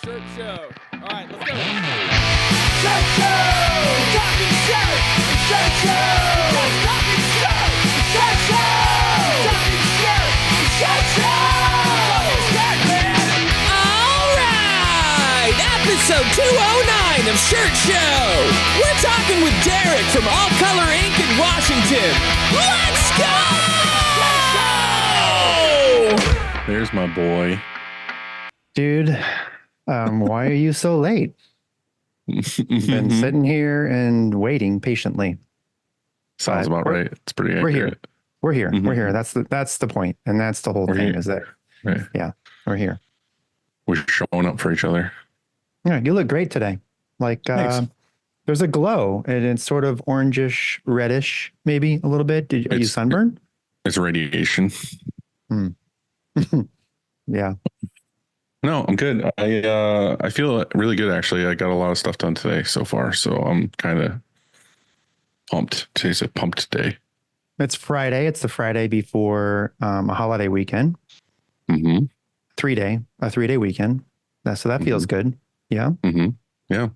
Shirt show. All right, let's go. Shirt show! Talking shirt! Shirt show! Just talking shirt! Shirt show! Talking shirt! Shirt show! Talking shirt, man! All right! Episode 209 of Shirt Show. We're talking with Derek from All Color Inc. in Washington. Let's go! There's my boy. Dude, why are you so late? Been sitting here and waiting patiently. Sounds about right. It's pretty accurate. We're here. We're here. That's the point. And that's the whole thing here. is that, Right. yeah, we're here. We're showing up for each other. Yeah, you look great today. Like, Thanks. there's a glow and it's sort of orangish, reddish, maybe a little bit. Are you sunburned? It's radiation. Yeah. No, I'm good. I feel really good, actually. I got a lot of stuff done today so far, so I'm kind of pumped. Today's a pumped day. It's Friday. It's the Friday before a holiday weekend. Mm-hmm. A 3-day weekend. So that feels good. Yeah. Mm-hmm. Yeah.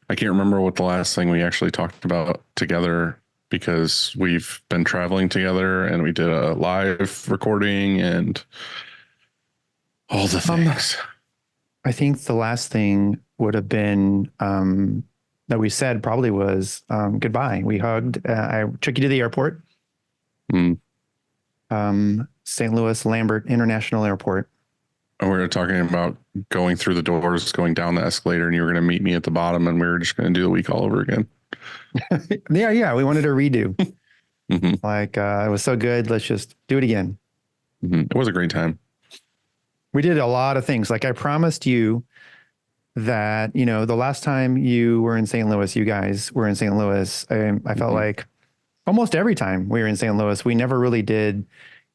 I can't remember what the last thing we actually talked about together, because we've been traveling together and we did a live recording and all the things. I think the last thing would have been that we said probably was goodbye. We hugged. I took you to the airport. St. Louis Lambert International Airport. And we were talking about going through the doors, going down the escalator, and you were going to meet me at the bottom, and we were just going to do the week all over again. Yeah. We wanted a redo. Mm-hmm. Like it was so good. Let's just do it again. Mm-hmm. It was a great time. We did a lot of things. Like I promised you that, the last time you were in St. Louis, you guys were in St. Louis. I felt like almost every time we were in St. Louis, we never really did,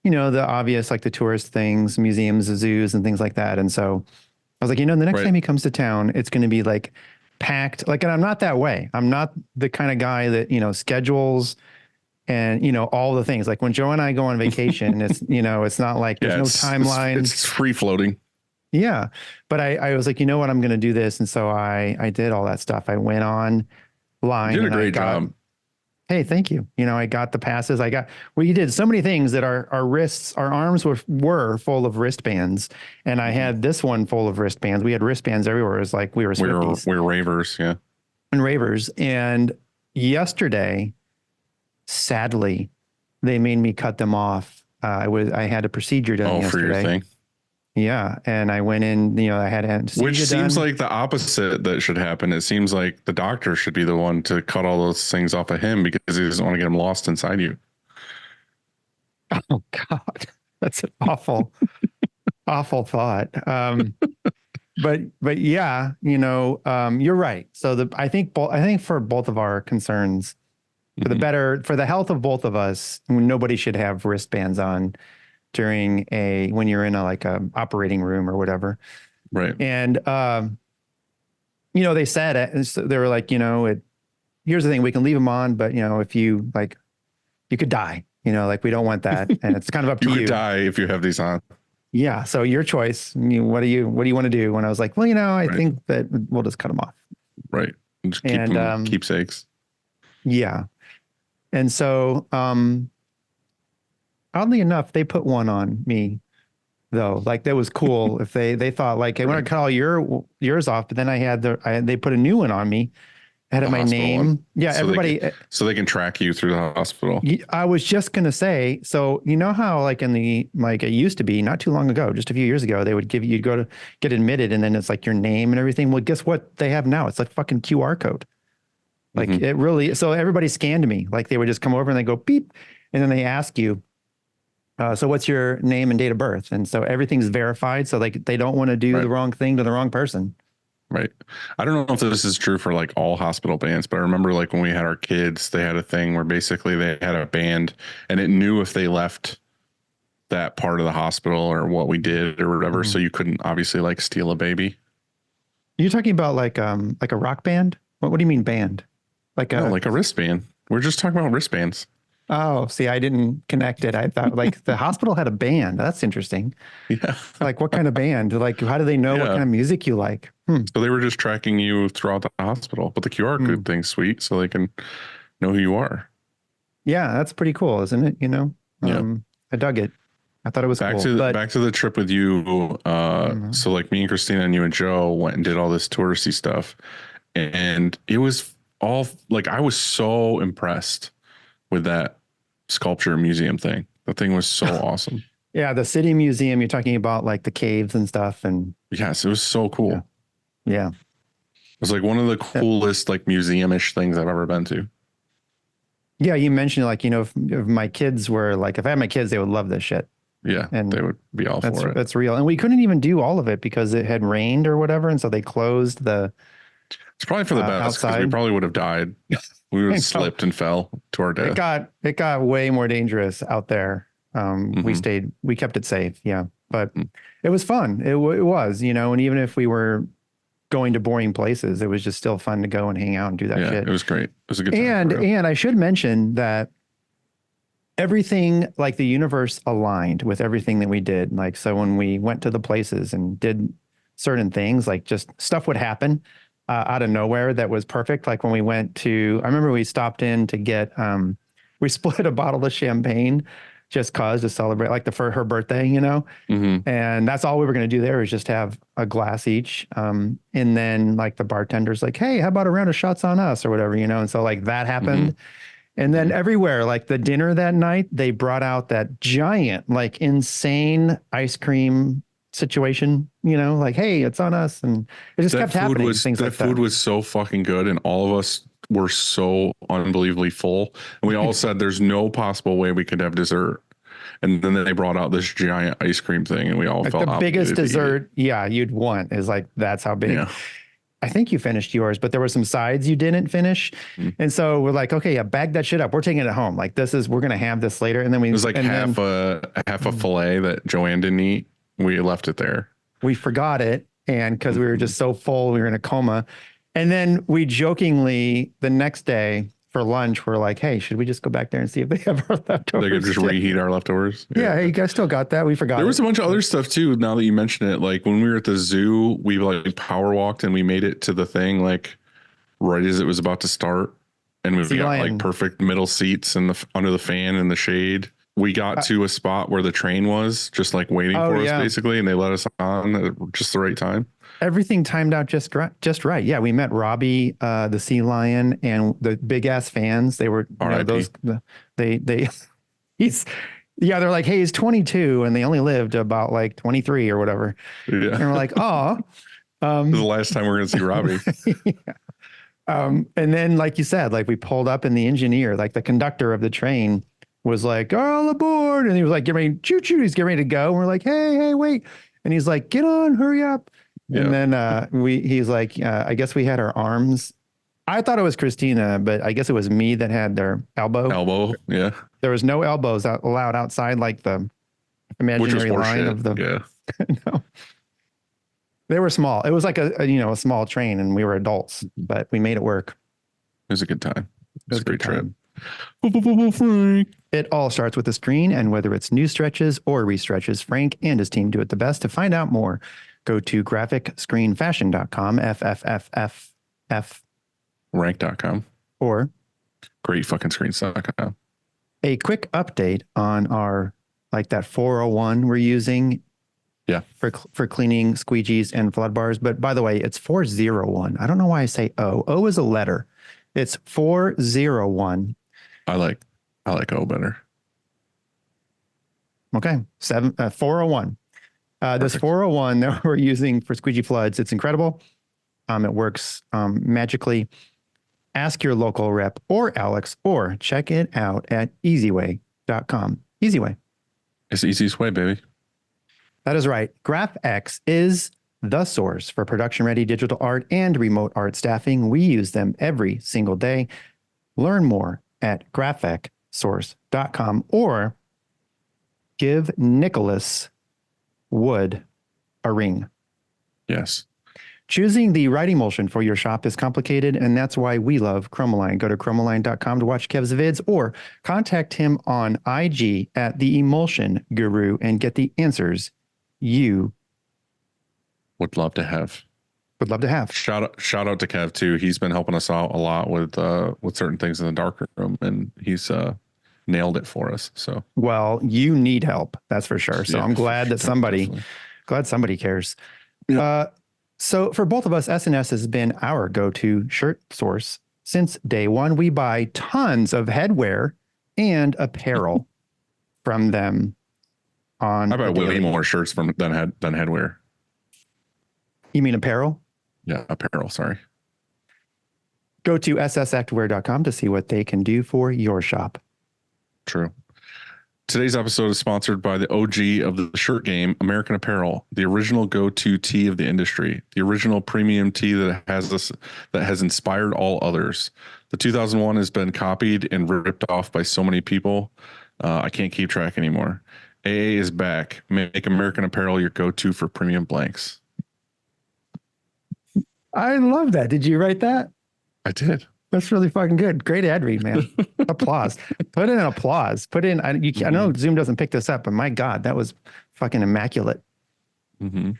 the obvious, like the tourist things, museums, zoos and things like that. And so I was like, the next time he comes to town, it's going to be like packed. Like, and I'm not that way. I'm not the kind of guy that, schedules and, all the things. Like when Joe and I go on vacation, it's, it's not like there's no timeline. It's free floating. Yeah. But I was like, you know what, I'm going to do this. And so I did all that stuff. I went online. You did a great job. Hey, thank you. I got the passes. You did so many things that our arms were full of wristbands. And I had this one full of wristbands. We had wristbands everywhere. It was like we were Swifties. We're ravers. Yeah. And ravers. And yesterday, sadly, they made me cut them off. I had a procedure done yesterday. For your thing. Yeah. And I went in, I had anesthesia Which seems done. like the opposite that should happen. It seems like the doctor should be the one to cut all those things off of him because he doesn't want to get them lost inside you. Oh God, that's an awful, awful thought. But yeah, you're right. So I think for both of our concerns, for the health of both of us, nobody should have wristbands on during when you're in a operating room or whatever. Right. And, they said it, they were like, here's the thing, we can leave them on, but if you you could die, we don't want that. And it's kind of up to you. You could die if you have these on. Yeah. So your choice. What do you want to do? When I was like, well, I think that we'll just cut them off. Right. Just keep them keepsakes. Yeah. And so, oddly enough, they put one on me though. Like that was cool. If they thought like, hey, I want to cut all yours off, but then they put a new one on me. I had my name. One. Yeah. So everybody. So they can track you through the hospital. I was just going to say, so how like it used to be not too long ago, just a few years ago, they would you'd go to get admitted and then it's like your name and everything. Well, guess what they have now? It's like fucking QR code. Like it really, so everybody scanned me. Like they would just come over and they go beep. And then they ask you, so what's your name and date of birth? And so everything's verified. So like they don't want to do the wrong thing to the wrong person. Right. I don't know if this is true for like all hospital bands, but I remember like when we had our kids, they had a thing where basically they had a band and it knew if they left that part of the hospital or what we did or whatever. So you couldn't obviously like steal a baby. You're talking about like a rock band? What do you mean band? Like a wristband. We're just talking about wristbands. Oh, see, I didn't connect it. I thought like the hospital had a band. That's interesting. Yeah. Like what kind of band? Like how do they know what Yeah. kind of music you like? So they were just tracking you throughout the hospital, but the QR code thing's sweet, so they can know who you are. Yeah, that's pretty cool, isn't it? You know, Yeah. I dug it. I thought it was cool. But Back to the trip with you. So like me and Christina and you and Joe went and did all this touristy stuff, and it was all like I was so impressed with that sculpture museum thing. The thing was so awesome. yeah, the city museum, you're talking about like the caves and stuff. And Yes, it was so cool. yeah. It was like one of the coolest like museum-ish things I've ever been to. Yeah, you mentioned like, you know, if my kids were like, if I had my kids, they would love this shit. Yeah, And they would be all for it. That's real. And we couldn't even do all of it because it had rained or whatever. And so they closed the It's probably for the best because we outside. probably would have died. We would have slipped and fell to our death. It got way more dangerous out there. We kept it safe. Yeah. But it was fun. It was, you know, and even if we were going to boring places, it was just still fun to go and hang out and do that shit. It was great. It was a good time. And I should mention that everything, like the universe aligned with everything that we did. Like, so when we went to the places and did certain things, like just stuff would happen out of nowhere that was perfect. Like when we went to, I remember we stopped in to get, we split a bottle of champagne just cause to celebrate, like for her birthday, you know? And that's all we were going to do there was just have a glass each. And then like the bartender's like, hey, how about a round of shots on us or whatever, you know? And so like that happened. And then everywhere, like the dinner that night, they brought out that giant, like insane ice cream situation, you know, like, hey, it's on us. And it just kept happening. That food was so fucking good. And all of us were so unbelievably full. And we all said there's no possible way we could have dessert. And then they brought out this giant ice cream thing and we all like felt the biggest dessert. Yeah, you'd want is like, that's how big. Yeah. I think you finished yours, but there were some sides you didn't finish. And so we're like, okay, yeah, bag that shit up. We're taking it home. Like we're going to have this later. And then it was like half a fillet that Joanne didn't eat. We left it there. We forgot it. And cause we were just so full, we were in a coma. And then we jokingly the next day for lunch, we're like, hey, should we just go back there and see if they have our leftovers? They could just reheat our leftovers. Yeah. Hey, you guys still got that? We forgot. There was a bunch of other stuff too. Now that you mention it, like when we were at the zoo, we like power walked and we made it to the thing like right as it was about to start. And we got like perfect middle seats and under the fan in the shade. We got to a spot where the train was just like waiting for us basically. And they let us on at just the right time. Everything timed out just right. Yeah, we met Robbie, the sea lion, and the big ass fans. They were they're like, hey, he's 22, and they only lived about like 23 or whatever. Yeah, and we're like, oh, this is the last time we're gonna see Robbie. And then, like you said, like we pulled up, and the engineer, like the conductor of the train, was like, all aboard, and he was like, get ready, choo choo, he's getting ready to go. And we're like, hey, wait, and he's like, get on, hurry up. Yeah. And then he's like, I guess we had our arms. I thought it was Christina, but I guess it was me that had their elbow. Yeah. There was no elbows allowed outside, like the imaginary line of the. Yeah. No. They were small. It was like a small train, and we were adults, but we made it work. It was a good time. It was a great trip. Frank. It all starts with a screen, and whether it's new stretches or restretches, Frank and his team do it the best. To find out more, go to graphicscreenfashion.com, FFFF. Rank.com. Or greatfuckingscreens.com. A quick update on our, like that 401 we're using. Yeah. For cleaning squeegees and flood bars. But by the way, it's 401. I don't know why I say O. O is a letter. It's 401. I like O better. Okay. 401. This 401 that we're using for squeegee floods, it's incredible. It works magically. Ask your local rep or Alex, or check it out at easyway.com. Easyway. It's the easiest way, baby. That is right. GraphX is the source for production-ready digital art and remote art staffing. We use them every single day. Learn more at graphicsource.com or give Nicholas Wood a ring. Yes. Choosing the right emulsion for your shop is complicated, and that's why we love Chromaline. Go to chromaline.com to watch Kev's vids or contact him on IG at the Emulsion Guru and get the answers you Would love to have. would love to have. Shout out to Kev too. He's been helping us out a lot with certain things in the dark room, and he's nailed it for us. So Well, you need help, that's for sure. So yeah, I'm glad that definitely. somebody cares. Yeah. So for both of us, SNS has been our go-to shirt source since day one. We buy tons of headwear and apparel from them. On I buy the way daily. more shirts than headwear. You mean apparel? Yeah, apparel. Sorry. Go to ssactivewear.com to see what they can do for your shop. True. Today's episode is sponsored by the OG of the shirt game, American Apparel, the original go-to tee of the industry, the original premium tee that has inspired all others. The 2001 has been copied and ripped off by so many people. I can't keep track anymore. AA is back. Make American Apparel your go-to for premium blanks. I love that. Did you write that? I did. That's really fucking good. Great ad read, man. Applause. Put in an applause. Put in, I know Zoom doesn't pick this up, but my God, that was fucking immaculate. Mm-hmm.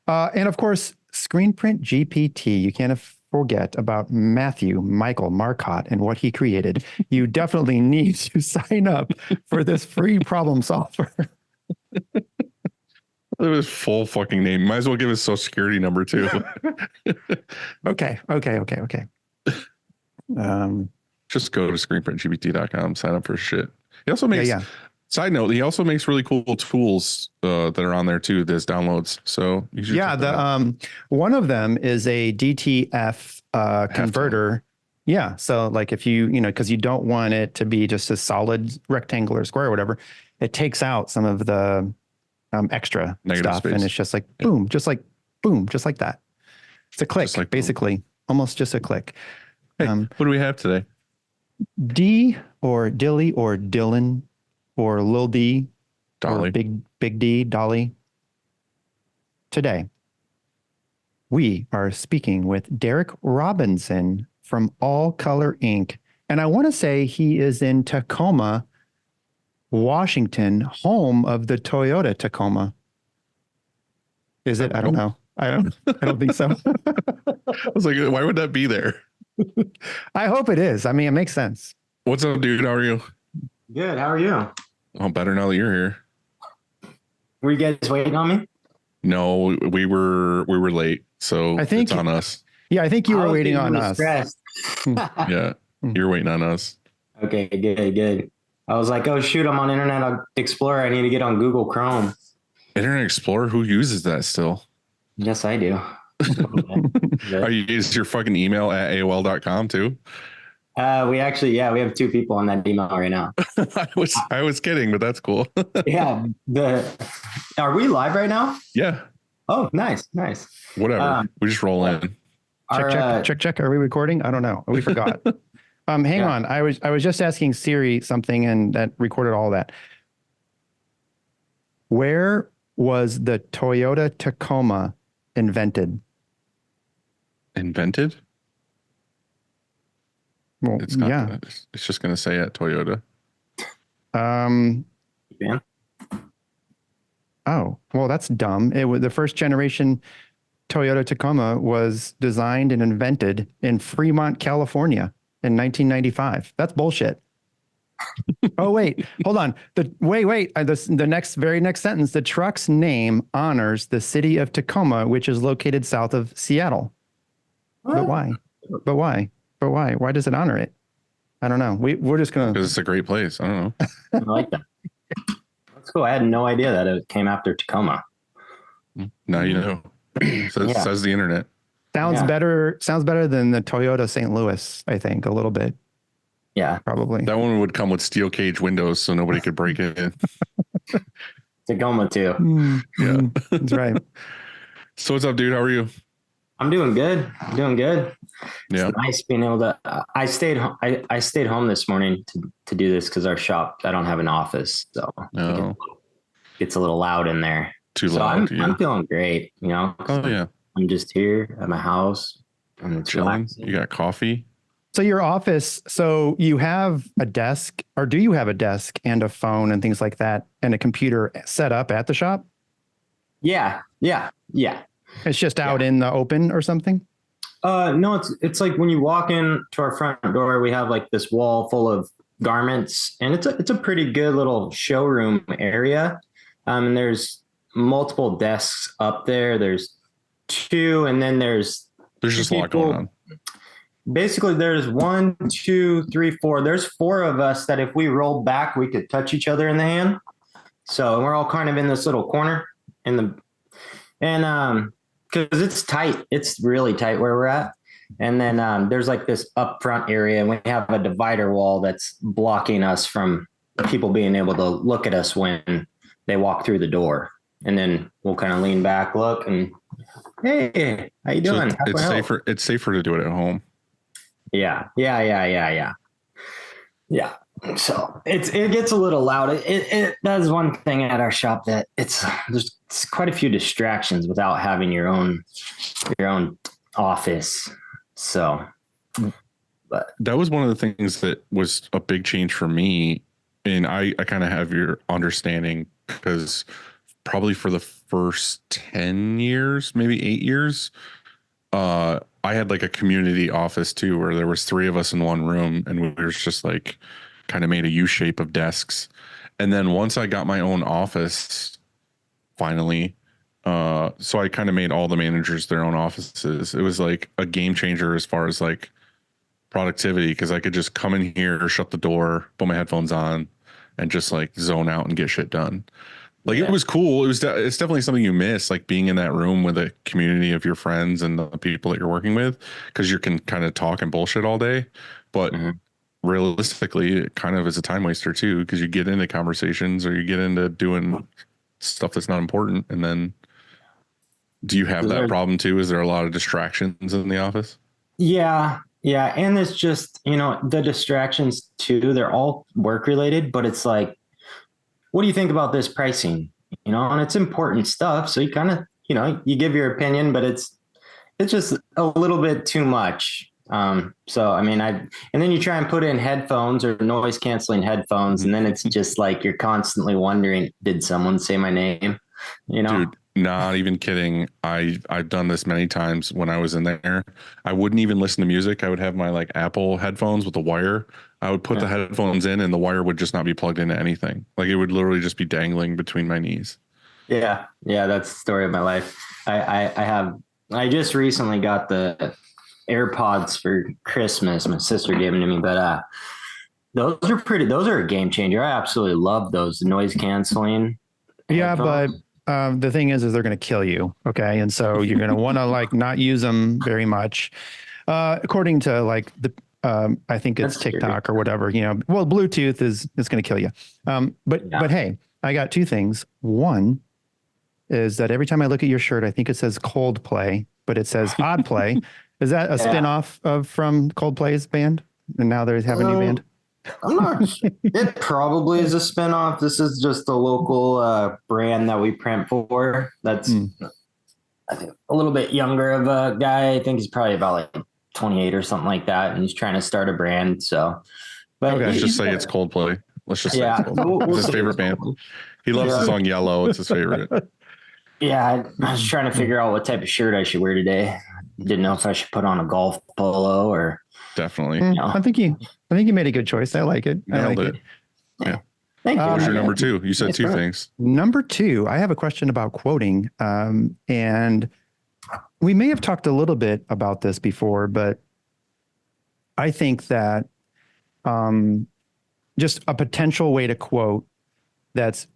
And of course, Screen Print GPT. You can't forget about Matthew Michael Marcotte and what he created. You definitely need to sign up for this free problem solver. It was full fucking name. Might as well give his social security number too. Okay. Just go to screenprintgpt.com, sign up for shit. He also makes, side note, he also makes really cool tools that are on there too. There's downloads. So you should check that out. One of them is a DTF converter. Yeah. So like if because you don't want it to be just a solid rectangle or square or whatever, it takes out some of the extra Negative stuff. space. And it's just like, boom, just like that. It's a click, like basically, almost just a click. Hey, what do we have today? D or Dilly or Dylan or Lil D Dolly. or Big D, Dolly. Today, we are speaking with Derek Robinson from All Color Inc. And I want to say he is in Tacoma, Washington, home of the Toyota Tacoma. Is it? I don't know. I don't think so. I was like, why would that be there? I hope it is. I mean, it makes sense. What's up, dude? How are you? Good. How are you? Oh, better now that you're here. Were you guys waiting on me? No, we were late, so I think it's on us. Yeah, I think you I were was waiting getting on really us. stressed. Yeah, you're waiting on us. Okay, good. I was like, oh shoot, I'm on Internet Explorer. I need to get on Google Chrome. Internet Explorer, who uses that still? Yes, I do. Are you is your fucking email at AOL.com too? We have two people on that email right now. I was kidding, but that's cool. Yeah. Are we live right now? Yeah. Oh, nice. Whatever. We just roll in. Check. Are we recording? I don't know. We forgot. Hang on. I was just asking Siri something and that recorded all that. Where was the Toyota Tacoma invented? Invented? Well, It's not. It's just going to say at Toyota. Yeah. Oh, well, that's dumb. It was the first generation Toyota Tacoma was designed and invented in Fremont, California in 1995. That's bullshit. Oh, wait, hold on. The very next sentence, the truck's name honors the city of Tacoma, which is located south of Seattle. But why? Why does it honor it? I don't know. We're just going to. Because it's a great place. I don't know. I like that. That's cool. I had no idea that it came after Tacoma. Now you know. Says the internet. Sounds better than the Toyota St. Louis, I think, a little bit. Yeah. Probably. That one would come with steel cage windows so nobody could break it in. Tacoma too. Yeah. That's right. So what's up, dude? How are you? I'm doing good. Yeah. It's nice being able to. I stayed home this morning to do this because our shop. I don't have an office, so No. it's a little loud in there. Too So loud. I'm feeling great. You know. Oh yeah. I'm just here at my house and it's Chilling. relaxing. You got coffee. So your office, so you have a desk, or do you have a desk and a phone and things like that, and a computer set up at the shop? Yeah. It's just out in the open or something? No, it's like when you walk in to our front door, we have like this wall full of garments, and it's a pretty good little showroom area. And there's multiple desks up there. There's two, and then there's Just a lot going on. Basically, there's 1, 2, 3, 4. There's 4 of us that if we rolled back, we could touch each other in the hand. So we're all kind of in this little corner because it's tight. It's really tight where we're at. And then there's like this up front area, and we have a divider wall that's blocking us from people being able to look at us when they walk through the door. And then we'll kind of lean back, look, and hey, how you doing? So it's safer. It's safer to do it at home. Yeah. So it gets a little loud. It does one thing at our shop that there's quite a few distractions without having your own office. So, but that was one of the things that was a big change for me. And I kind of have your understanding because probably for the first 10 years, maybe 8 years, I had like a community office too, where there was 3 of us in one room, and we were just like kind of made a U shape of desks. And then once I got my own office, finally, so I kind of made all the managers their own offices. It was like a game changer as far as like productivity, because I could just come in here, shut the door, put my headphones on, and just like zone out and get shit done. Like it was cool. It's definitely something you miss, like being in that room with a community of your friends and the people that you're working with, because you can kind of talk and bullshit all day. But realistically, it kind of is a time waster too, because you get into conversations or you get into doing stuff that's not important. And then do you have that problem too? Is there a lot of distractions in the office? Yeah. And it's just, the distractions too, they're all work related, but it's like, what do you think about this pricing? And it's important stuff. So you kind of, you give your opinion, but it's just a little bit too much. So, I mean, and then you try and put in headphones or noise canceling headphones. And then it's just like, you're constantly wondering, did someone say my name? Dude, not even kidding. I've done this many times when I was in there. I wouldn't even listen to music. I would have my like Apple headphones with the wire. I would put the headphones in and the wire would just not be plugged into anything. Like it would literally just be dangling between my knees. Yeah. That's the story of my life. I just recently got the AirPods for Christmas. My sister gave them to me, but those are a game changer. I absolutely love those noise canceling. Yeah, but the thing is they're going to kill you. Okay. And so you're going to want to like not use them very much. According to like I think it's TikTok or whatever, well, Bluetooth is going to kill you. But hey, I got 2 things. One is that every time I look at your shirt, I think it says Coldplay, but it says Odd Play. Is that a spin-off from Coldplay's band? And now they have a new band? I'm not sure. It probably is a spinoff. This is just a local brand that we print for. That's I think a little bit younger of a guy. I think he's probably about like 28 or something like that, and he's trying to start a brand. So, but let's just say it's Coldplay. Let's just say it's Coldplay. It's his favorite band. He loves the song Yellow. It's his favorite. Yeah, I was trying to figure out what type of shirt I should wear today. Didn't know if I should put on a golf polo or definitely. I think you made a good choice. I like it. Nailed it. Yeah. Thank you. What was your number 2? You said 2 things. Number 2, I have a question about quoting. And we may have talked a little bit about this before, but I think that just a potential way to quote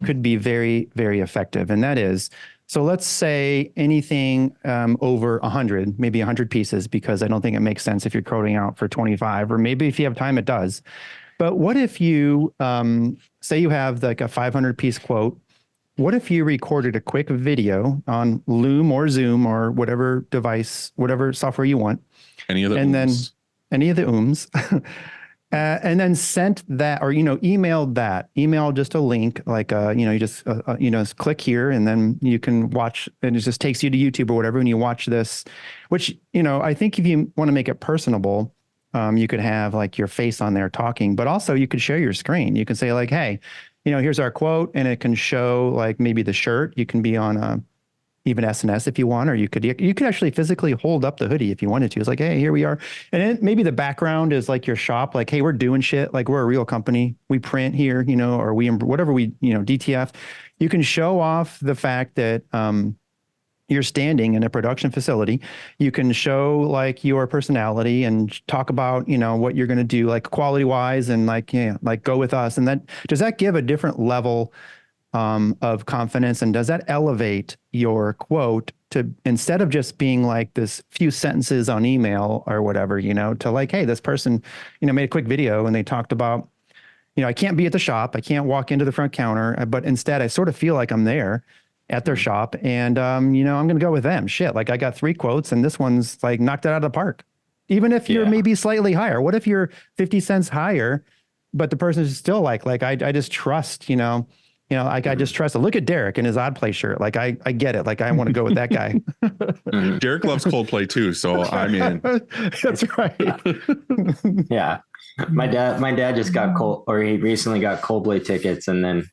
could be very, very effective. And that is, so let's say anything over 100, maybe 100 pieces, because I don't think it makes sense if you're quoting out for 25, or maybe if you have time, it does. But what if you say you have like a 500 piece quote? What if you recorded a quick video on Loom or Zoom or whatever device, whatever software you want? Any of the then any of the ooms. And then sent that, or emailed that. Email just a link, like you just just click here, and then you can watch, and it just takes you to YouTube or whatever, and you watch this. Which I think if you want to make it personable, you could have like your face on there talking, but also you could share your screen. You can say like, hey, here's our quote, and it can show like maybe the shirt. You can be on even SNS if you want, or you could actually physically hold up the hoodie if you wanted to. It's like, hey, here we are. And then maybe the background is like your shop, like, hey, we're doing shit. Like we're a real company. We print here, or we, whatever we, DTF. You can show off the fact that you're standing in a production facility. You can show like your personality and talk about, what you're going to do, like quality wise, and like, like go with us. And does that give a different level of confidence, and does that elevate your quote to, instead of just being like this few sentences on email or whatever, to like, hey, this person, made a quick video and they talked about, I can't be at the shop, I can't walk into the front counter, but instead I sort of feel like I'm there at their shop, and I'm going to go with them. Shit, like I got 3 quotes and this one's like knocked it out of the park. Even if you're maybe slightly higher, what if you're 50 cents higher, but the person is still like I just trust, like I just trust it. Look at Derek in his Odd Play shirt. Like I get it. Like I want to go with that guy. Derek loves Coldplay too, so I mean, that's right. Yeah, my dad just got he recently got Coldplay tickets, and then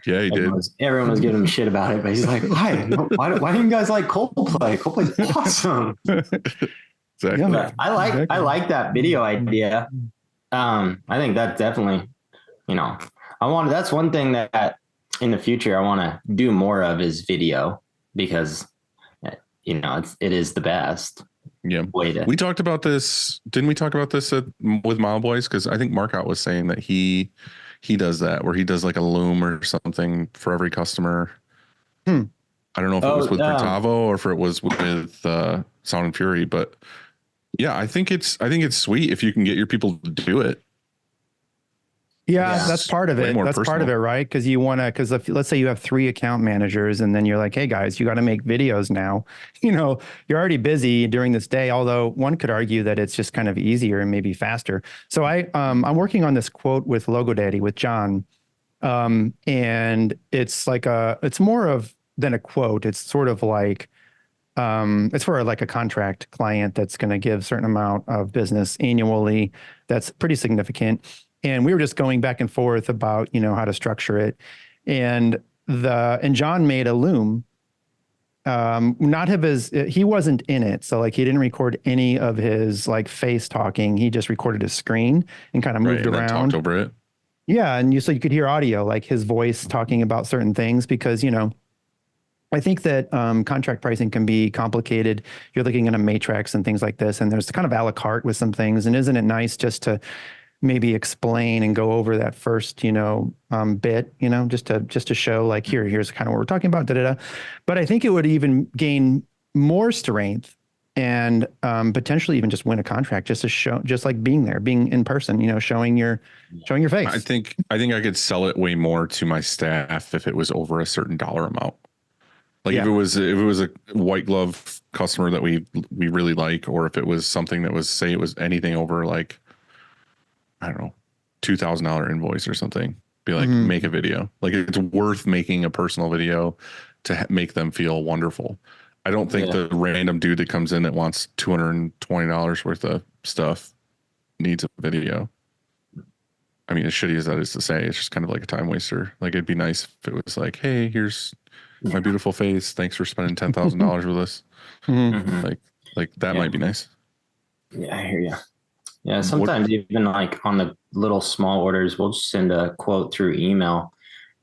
yeah, he did. Everyone was giving him shit about it, but he's like, why do you guys like Coldplay? Coldplay's awesome. Exactly. But I like that video idea. I think that definitely, that's one thing that in the future I want to do more of is video, because it is the best. Yeah. Way to. We talked about this. Didn't we talk about this with Mile Boys? Because I think Mark Out was saying that he does that, where he does like a loom or something for every customer. I don't know if it was with Brutavo or if it was with Sound and Fury, but yeah, I think it's sweet if you can get your people to do it. Yeah, that's part of it. That's personal. Part of it, right? Because you want to, because let's say you have 3 account managers, and then you're like, hey guys, you got to make videos now. You're already busy during this day, although one could argue that it's just kind of easier and maybe faster. So I'm working on this quote with Logo Daddy with John. And it's like it's more of than a quote. It's sort of like, it's for like a contract client that's going to give a certain amount of business annually. That's pretty significant. And we were just going back and forth about, how to structure it. And John made a loom, he wasn't in it. So like he didn't record any of his like face talking. He just recorded his screen and kind of moved around. Talked over it. Yeah. And so you could hear audio, like his voice talking about certain things, because, I think that contract pricing can be complicated. You're looking at a matrix and things like this, and there's kind of a la carte with some things. And isn't it nice just to maybe explain and go over that first, bit, just to show like, here's kind of what we're talking about, But I think it would even gain more strength and potentially even just win a contract, just to show, just like being there, being in person, showing your face. I think I could sell it way more to my staff if it was over a certain dollar amount. Like if it was a white glove customer that we really like, or if it was something that was, say it was anything over like, I don't know, $2,000 invoice or something, be like, make a video. Like it's worth making a personal video to make them feel wonderful. I don't think the random dude that comes in that wants $220 worth of stuff needs a video. I mean, as shitty as that is to say, it's just kind of like a time waster. Like it'd be nice if it was like, hey, here's my beautiful face. Thanks for spending $10,000 with us. Like that might be nice. Yeah, I hear you. Yeah, sometimes even like on the little small orders, we'll just send a quote through email.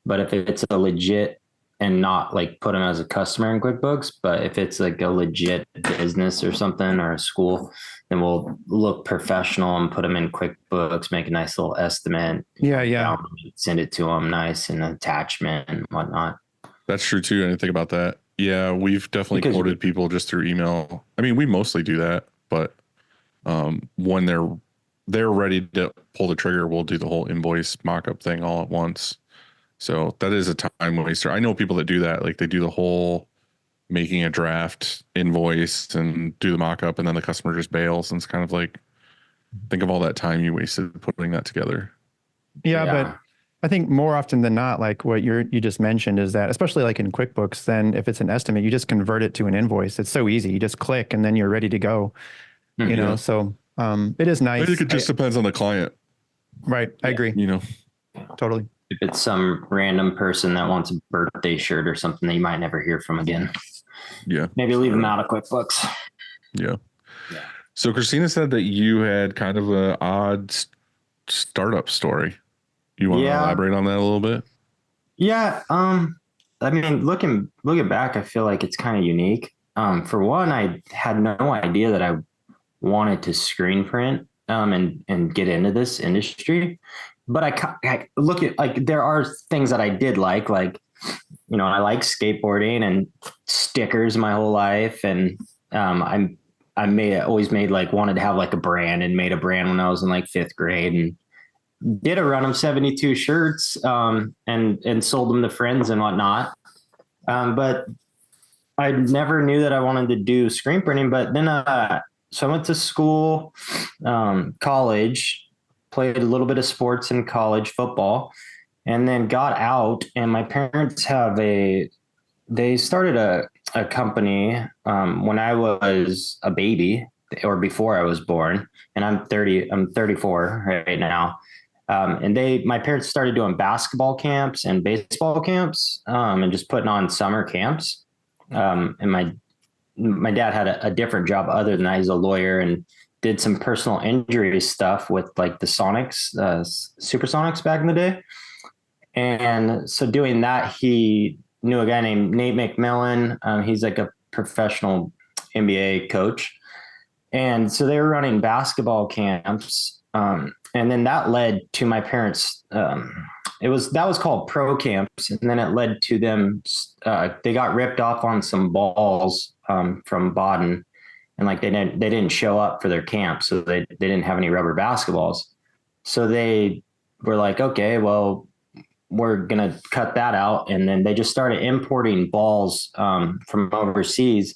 But if it's a legit, and not like put them as a customer in QuickBooks, but if it's like a legit business or something, or a school, then we'll look professional and put them in QuickBooks, make a nice little estimate. Yeah. Send it to them nice, and attachment and whatnot. That's true too. I didn't think about that. Yeah, we've definitely quoted people just through email. I mean, we mostly do that, but when they're ready to pull the trigger, we'll do the whole invoice mock-up thing all at once. So that is a time waster. I know people that do that. Like they do the whole making a draft invoice and do the mock-up, and then the customer just bails. And it's kind of like, Think of all that time you wasted putting that together. Yeah, but I think more often than not, like what you just mentioned is that, especially like in QuickBooks, then if it's an estimate, you just convert it to an invoice. It's so easy. You just click and then you're ready to go, you know? So it is nice. I think it just depends on the client. Right. I agree. You know, totally. If it's some random person that wants a birthday shirt or something that you might never hear from again. Yeah. Maybe leave them out of QuickBooks. Yeah. So Christina said that you had kind of an odd startup story. You want to elaborate on that a little bit? Yeah. I mean, looking back, I feel like it's kind of unique. For one, I had no idea that I wanted to screen print and get into this industry. But I look at, like, there are things that I did like, you know, I like skateboarding and stickers my whole life. And I always made like, wanted to have like a brand, and made a brand when I was in like 5th grade, and did a run of 72 shirts and sold them to friends and whatnot. But I never knew that I wanted to do screen printing. But then so I went to school, college, played a little bit of sports in college, football, and then got out. And my parents they started a company when I was a baby, or before I was born. And I'm 34 right now. And my parents started doing basketball camps and baseball camps, and just putting on summer camps. And my dad had a different job other than that. He's a lawyer and did some personal injury stuff with like the Sonics, Supersonics back in the day. And so doing that, he knew a guy named Nate McMillan. He's like a professional NBA coach. And so they were running basketball camps. And then that led to my parents. That was called pro camps. And then it led to them. They got ripped off on some balls from Baden, and like they didn't show up for their camp. So they didn't have any rubber basketballs. So they were like, okay, well, we're going to cut that out. And then they just started importing balls from overseas.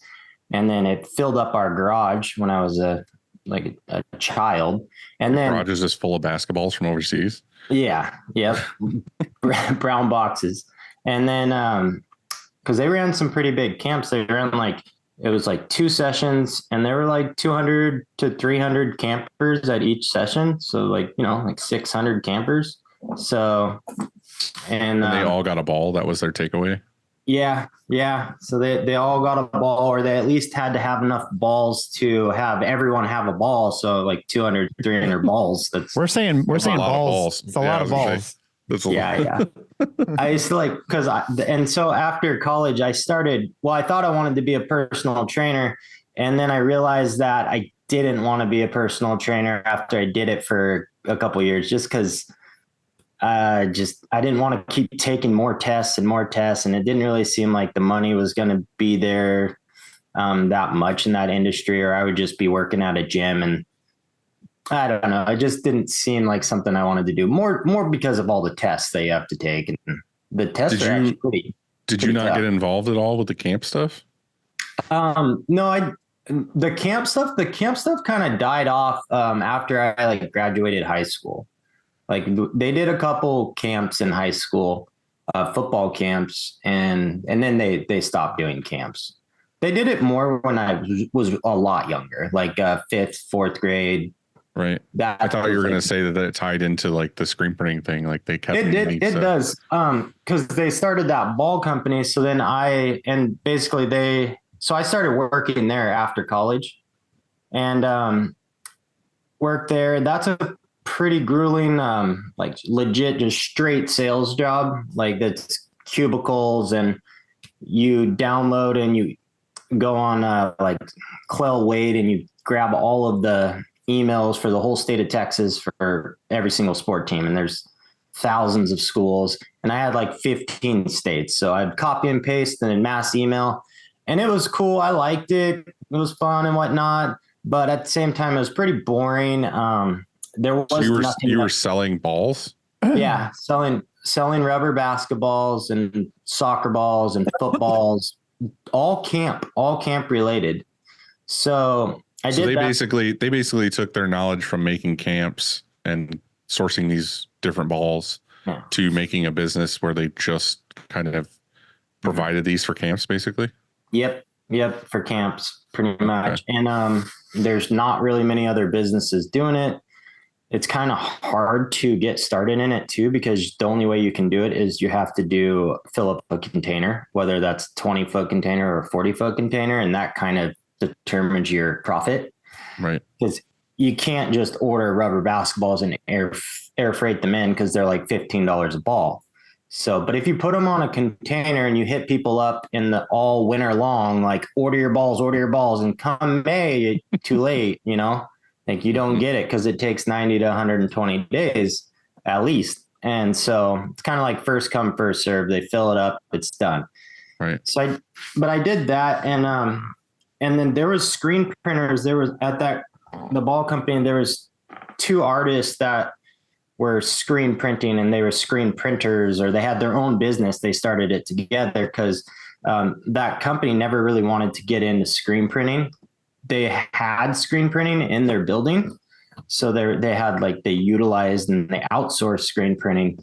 And then it filled up our garage when I was a child. And then garage is just full of basketballs from overseas. Yeah. Yep. Brown boxes. And then, cause they ran some pretty big camps. They ran it was like 2 sessions, and there were like 200 to 300 campers at each session. So like 600 campers. So, and they all got a ball. That was their takeaway. Yeah. Yeah. So they all got a ball, or they at least had to have enough balls to have everyone have a ball. So like 200, 300 balls. We're saying balls. It's a lot of balls. Yeah. I used to and so after college, I thought I wanted to be a personal trainer. And then I realized that I didn't want to be a personal trainer after I did it for a couple of years, just because I didn't want to keep taking more tests. And it didn't really seem like the money was going to be there that much in that industry, or I would just be working at a gym. And I don't know. It just didn't seem like something I wanted to do, more because of all the tests that you have to take. And the tests are actually pretty. Did you not get involved at all with the camp stuff? No, the camp stuff kind of died off after I graduated high school. Like they did a couple camps in high school, football camps, and then they stopped doing camps. They did it more when I was a lot younger, like 5th, 4th grade. Right. I thought you were going to say that it tied into like the screen printing thing. Like they kept it does. Cause they started that ball company. So then I started working there after college, and worked there. That's a pretty grueling, legit, just straight sales job. Like that's cubicles, and you download and you go on Clell Wade, and you grab all of the emails for the whole state of Texas for every single sport team. And there's thousands of schools, and I had like 15 states. So I'd copy and paste and then mass email, and it was cool. I liked it. It was fun and whatnot, but at the same time, it was pretty boring. There was nothing. You were selling balls? Yeah. Selling rubber basketballs and soccer balls and footballs, all camp related. So I So did they that. basically took their knowledge from making camps and sourcing these different balls Yeah. to making a business where they just kind of provided these for camps, basically. Yep. Yep. For camps, pretty much. Okay. And there's not really many other businesses doing it. It's kind of hard to get started in it too, because the only way you can do it is you have to fill up a container, whether that's 20-foot container or 40-foot container. And that kind of determines your profit. Right. Because you can't just order rubber basketballs and air freight them in because they're like $15 a ball. So, but if you put them on a container and you hit people up in the all winter long, like order your balls, and come May, too late, like you don't get it because it takes 90 to 120 days at least. And so it's kind of like first come, first serve. They fill it up, it's done. Right. So I did that. And then there was screen printers. There was the ball company, there was 2 artists that were screen printing, and they were screen printers, or they had their own business. They started it together because that company never really wanted to get into screen printing. They had screen printing in their building. So they utilized and they outsourced screen printing.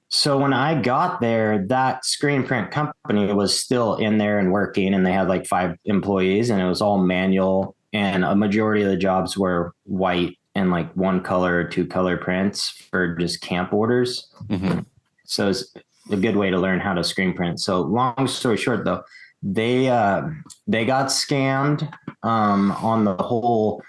So when I got there, that screen print company was still in there and working, and they had like 5 employees, and it was all manual. And a majority of the jobs were white and like 1 color or 2 color prints for just camp orders. Mm-hmm. So it's a good way to learn how to screen print. So long story short, though, they got scammed on the whole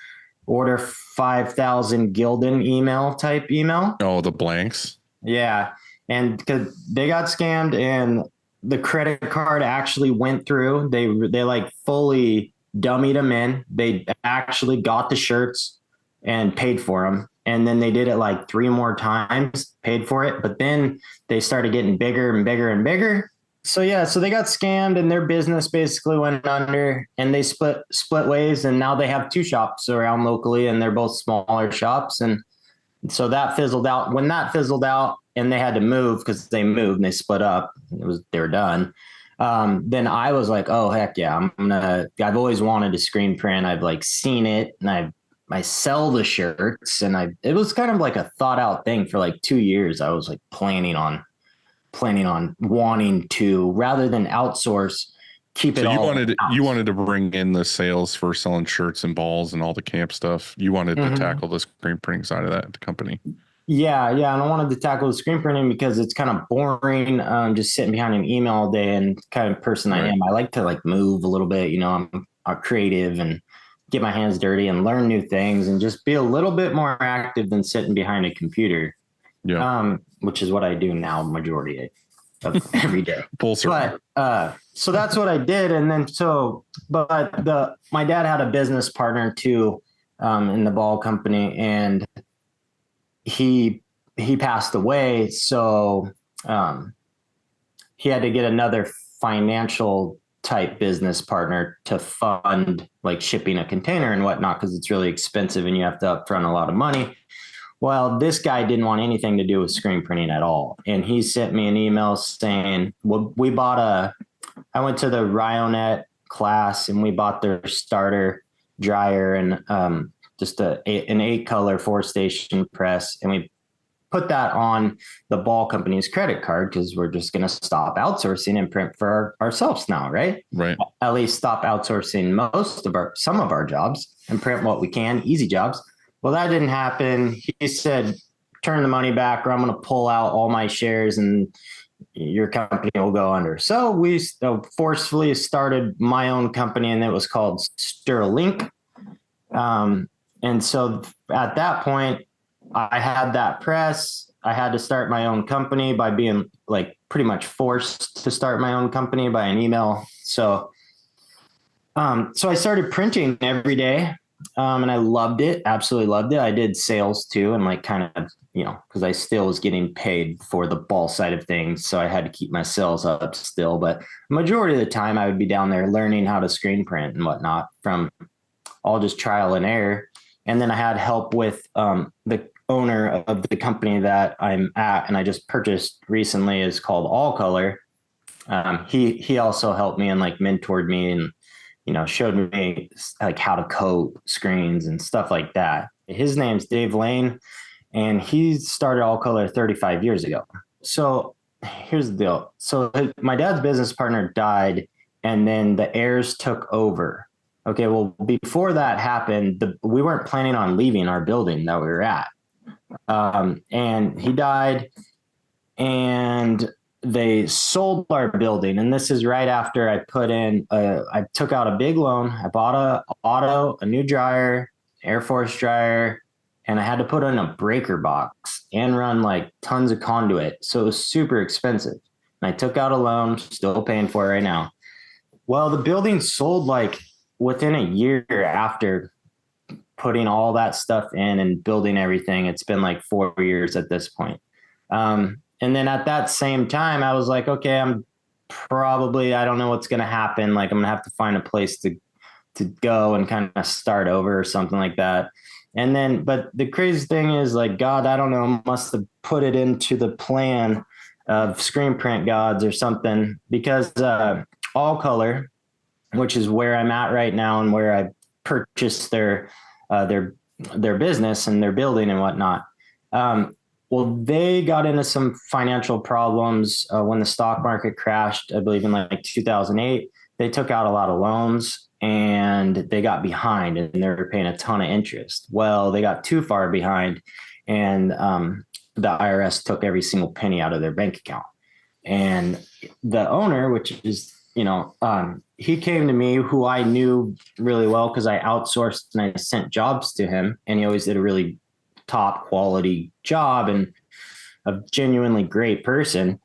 order 5,000 Gildan type email. Oh, the blanks. Yeah. And because they got scammed, and the credit card actually went through. They like fully dummied them in. They actually got the shirts and paid for them. And then they did it like 3 more times, paid for it. But then they started getting bigger and bigger and bigger. So they got scammed, and their business basically went under, and they split ways. And now they have 2 shops around locally, and they're both smaller shops. And so that fizzled out. When that fizzled out and they had to move, because they moved and they split up, they were done. Then I was like, oh heck yeah, I've always wanted to screen print. I've like seen it, and I sell the shirts, and it was kind of like a thought out thing for like 2 years. I was like planning on wanting to, rather than outsource, keep it So all. you wanted to bring in the sales for selling shirts and balls and all the camp stuff. You wanted to tackle the screen printing side of that at the company. Yeah. And I wanted to tackle the screen printing because it's kind of boring, just sitting behind an email all day, and kind of person I am. I like to like move a little bit, I'm creative and get my hands dirty and learn new things and just be a little bit more active than sitting behind a computer. Yeah. Which is what I do now, majority of every day. Full circle. But so that's what I did. And then my dad had a business partner too, in the ball company, and he passed away. So he had to get another financial type business partner to fund like shipping a container and whatnot, because it's really expensive and you have to upfront a lot of money. Well, this guy didn't want anything to do with screen printing at all. And he sent me an email saying, well, I went to the Ryonet class, and we bought their starter dryer and just an 8-color 4-station press. And we put that on the ball company's credit card, because we're just going to stop outsourcing and print for ourselves now, right? Right. At least stop outsourcing some of our jobs and print what we can, easy jobs. Well, that didn't happen. He said, turn the money back, or I'm going to pull out all my shares and your company will go under. So we forcefully started my own company, and it was called Sterlink. And so at that point, I had that press. I had to start my own company by being like pretty much forced to start my own company by an email. So I started printing every day. And I loved it. Absolutely loved it. I did sales too. And like kind of, because I still was getting paid for the ball side of things. So I had to keep my sales up still. But majority of the time I would be down there learning how to screen print and whatnot from all just trial and error. And then I had help with the owner of the company that I'm at, and I just purchased recently, is called All Color. He also helped me and like mentored me and showed me like how to coat screens and stuff like that. His name's Dave Lane, and he started All Color 35 years ago. So here's the deal. So my dad's business partner died, and then the heirs took over. Okay, well, before that happened, we weren't planning on leaving our building that we were at. And he died, and they sold our building. And this is right after I I took out a big loan. I bought a new dryer, Air Force dryer, and I had to put in a breaker box and run like tons of conduit. So it was super expensive. And I took out a loan, still paying for it right now. Well, the building sold like within a year after putting all that stuff in and building everything. It's been like 4 years at this point. And then at that same time, I was like, okay, I don't know what's going to happen. Like I'm going to have to find a place to go and kind of start over or something like that. And then, but the crazy thing is like, God, I don't know, must have put it into the plan of Screen Print Gods or something, because All Color, which is where I'm at right now and where I purchased their business and their building and whatnot. Well, they got into some financial problems when the stock market crashed, I believe in like 2008. They took out a lot of loans and they got behind, and they were paying a ton of interest. Well, they got too far behind, and the IRS took every single penny out of their bank account. And the owner, which is, he came to me, who I knew really well because I outsourced and I sent jobs to him, and he always did a really top quality job and a genuinely great person.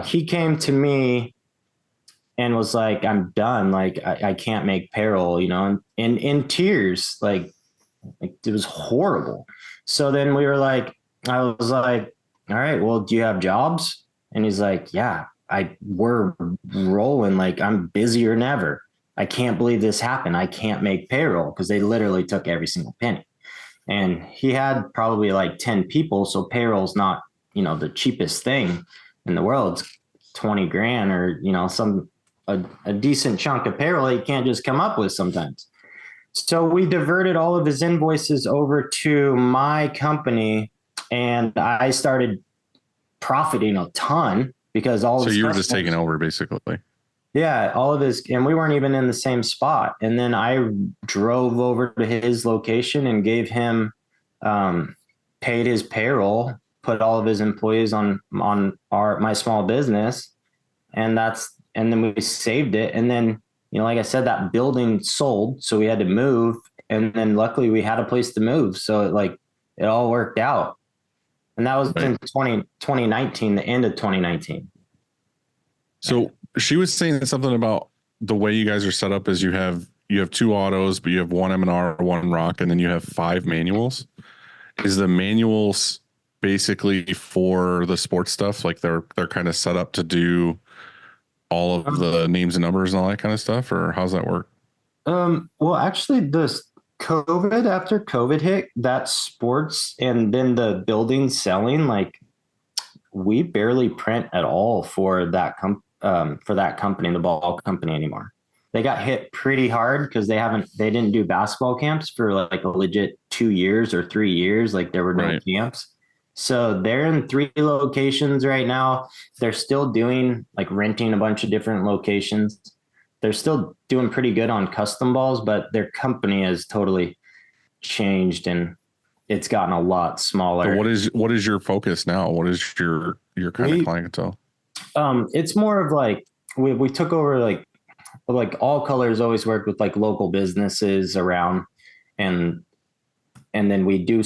He came to me and was like, I'm done. Like, I can't make payroll, and in tears, like it was horrible. So then I was like, all right, well, do you have jobs? And he's like, yeah, we're rolling. Like I'm busier than ever. I can't believe this happened. I can't make payroll because they literally took every single penny. And he had probably like 10 people. So payroll's not, the cheapest thing in the world. It's 20 grand or, a decent chunk of payroll you can't just come up with sometimes. So we diverted all of his invoices over to my company, and I started profiting a ton because so you were just taking over basically. Yeah, all of his, and we weren't even in the same spot. And then I drove over to his location and gave him, paid his payroll, put all of his employees on my small business, and then we saved it. And then, like I said, that building sold, so we had to move, and then luckily we had a place to move, so it all worked out. And that was in 2019, the end of 2019. So she was saying something about the way you guys are set up is you have 2 autos, but you have 1 M&R, 1 rock, and then you have 5 manuals. Is the manuals basically for the sports stuff? Like they're kind of set up to do all of the names and numbers and all that kind of stuff, or how's that work? Well, actually after COVID hit, that sports and then the building selling, like we barely print at all for that company, the ball company anymore. They got hit pretty hard because they didn't do basketball camps for like a legit 2 years or 3 years. Like there were no camps. So they're in 3 locations right now. They're still doing like renting a bunch of different locations. They're still doing pretty good on custom balls, but their company has totally changed and it's gotten a lot smaller. So what is your focus now? What is your kind of clientele? It's more of like we took over like All Colors always worked with like local businesses around, and then we do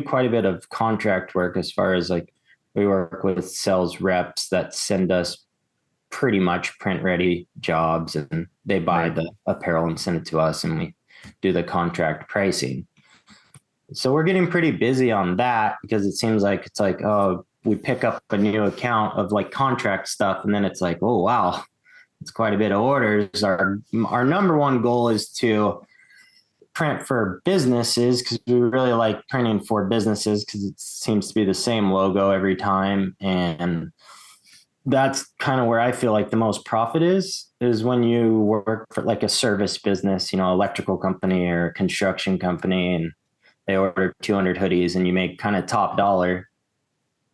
quite a bit of contract work as far as like we work with sales reps that send us pretty much print ready jobs, and they buy the apparel and send it to us, and we do the contract pricing. So we're getting pretty busy on that because it seems like it's like, oh, we pick up a new account of like contract stuff, and then it's like, oh, wow, it's quite a bit of orders. Our number one goal is to print for businesses because we really like printing for businesses because it seems to be the same logo every time. And that's kind of where I feel like the most profit is when you work for like a service business, electrical company or construction company, and they order 200 hoodies and you make kind of top dollar.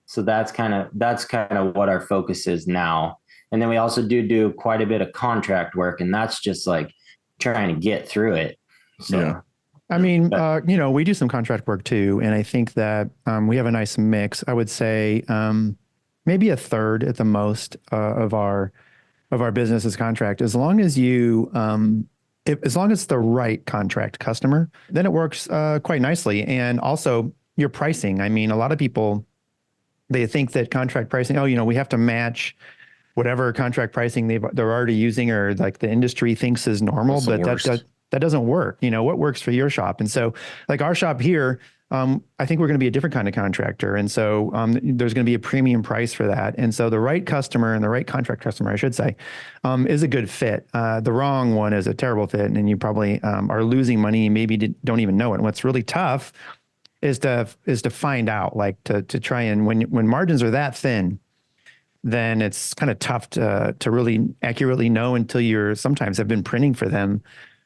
So that's kind of what our focus is now. And then we also do quite a bit of contract work, and that's just like trying to get through it. So Yeah. I mean, we do some contract work too, and I think that we have a nice mix. I would say maybe a third at the most of our business is contract. As long as as long as it's the right contract customer, then it works quite nicely. And also your pricing. I mean, a lot of people, they think that contract pricing, we have to match whatever contract pricing they're already using or like the industry thinks is normal, but that doesn't work. What works for your shop? And so like our shop here, I think we're going to be a different kind of contractor. And so there's going to be a premium price for that. And so the right customer and the right contract customer, I should say, is a good fit. The wrong one is a terrible fit. And you probably are losing money, maybe don't even know it. And what's really tough is to find out, like to try and when margins are that thin, then it's kind of tough to really accurately know until you're sometimes have been printing for them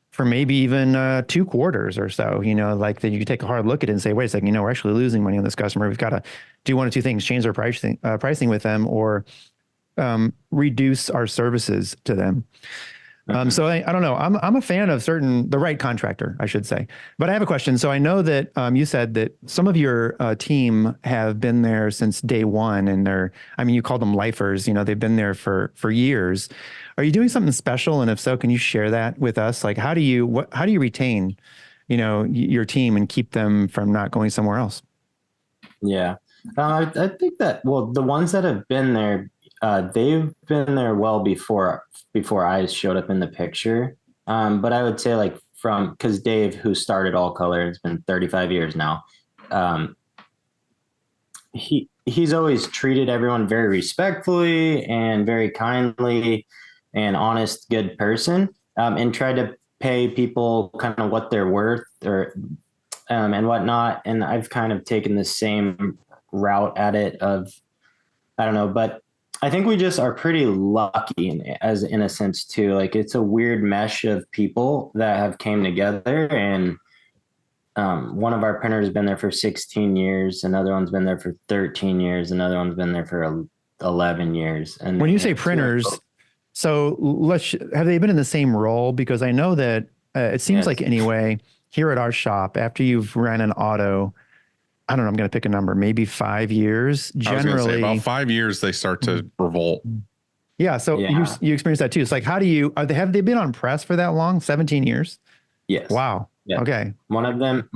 for maybe even 2 quarters or so, like that you can take a hard look at it and say, wait a second, we're actually losing money on this customer. We've got to do one of two things: change their pricing with them, or reduce our services to them. So I don't know. I'm a fan of the right contractor, I should say. But I have a question. So I know that you said that some of your team have been there since day one, and you called them lifers. They've been there for years. Are you doing something special? And if so, can you share that with us? Like, how do you retain, your team and keep them from not going somewhere else? Yeah, I think that, well, the ones that have been there, they've been there well before I showed up in the picture. But I would say like because Dave, who started All Color, it's been 35 years now. He's always treated everyone very respectfully and very kindly, and honest, good person, and tried to pay people kind of what they're worth or and whatnot. And I've kind of taken the same route at it of, I don't know, but I think we just are pretty lucky in a sense too. Like, it's a weird mesh of people that have came together, and one of our printers has been there for 16 years. Another one's been there for 13 years. Another one's been there for 11 years. And when you say printers, so have they been in the same role? Because I know that it seems like anyway, here at our shop, after you've ran an auto, I don't know, I'm going to pick a number, maybe 5 years. Generally, I was say about 5 years, they start to revolt. Yeah. So you experience that too. It's like, how do you, have they been on press for that long? 17 years? Yes. Wow. Yeah. Okay. One of them,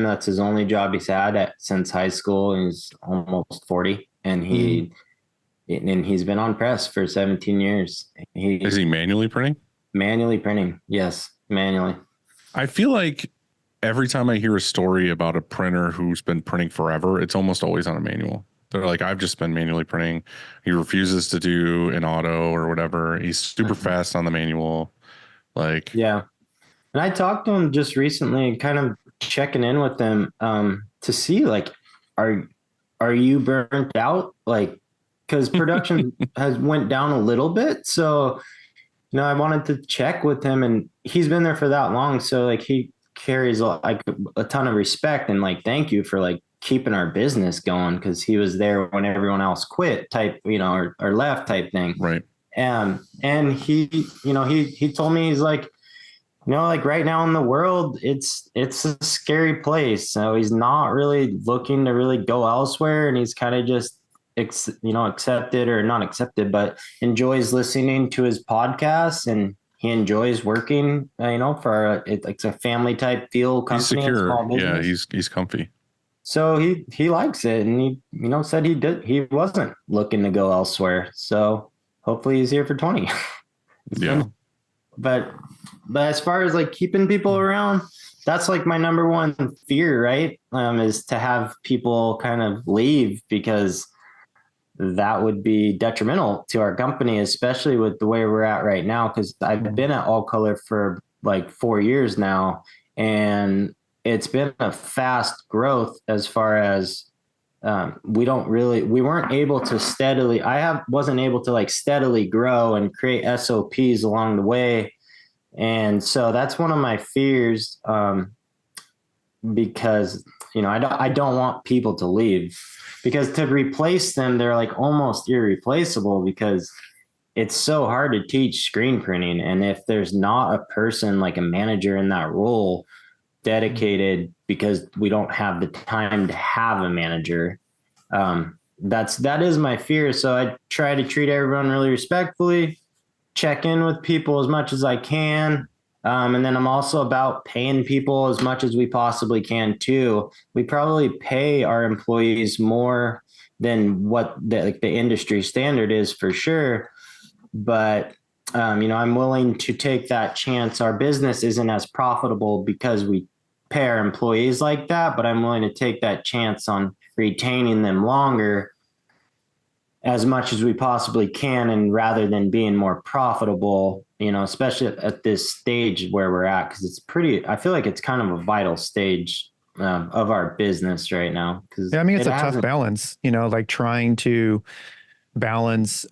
that's his only job he's had since high school. He's almost 40, and he's been on press for 17 years. Is he manually printing? Manually printing. Yes. Manually. I feel like every time I hear a story about a printer who's been printing forever, it's almost always on a manual. They're like, I've just been manually printing. He refuses to do an auto or whatever. He's super fast on the manual. Like, yeah. And I talked to him just recently, kind of checking in with him to see, like, are you burnt out? Like, because production has went down a little bit. So, I wanted to check with him, and he's been there for that long. So like, he carries like a ton of respect and like, thank you for like keeping our business going. Cause he was there when everyone else quit type, or left type thing. Right. And he, he told me, he's like, like right now in the world, it's a scary place. So he's not really looking to really go elsewhere. And he's kind of just, accepted or not accepted, but enjoys listening to his podcasts, and he enjoys working, for it's a family type feel company. He's secure. Yeah. He's comfy. So he likes it. And he, said he wasn't looking to go elsewhere. So hopefully he's here for 20. Yeah. But as far as like keeping people around, that's like my number one fear, right? Is to have people kind of leave, because that would be detrimental to our company, especially with the way we're at right now. Cause I've been at All Color for like 4 years now, and it's been a fast growth as far as we weren't able to wasn't able to like steadily grow and create SOPs along the way. And so that's one of my fears, because, I don't want people to leave, because to replace them, they're like almost irreplaceable, because it's so hard to teach screen printing. And if there's not a person like a manager in that role dedicated, because we don't have the time to have a manager, that is my fear. So I try to treat everyone really respectfully, check in with people as much as I can. And then I'm also about paying people as much as we possibly can too. We probably pay our employees more than what the industry standard is, for sure. But I'm willing to take that chance. Our business isn't as profitable because we pay our employees like that, but I'm willing to take that chance on retaining them longer as much as we possibly can. And rather than being more profitable, especially at this stage where we're at, because I feel like it's kind of a vital stage of our business right now. Yeah, I mean, it's a tough balance, like trying to balance,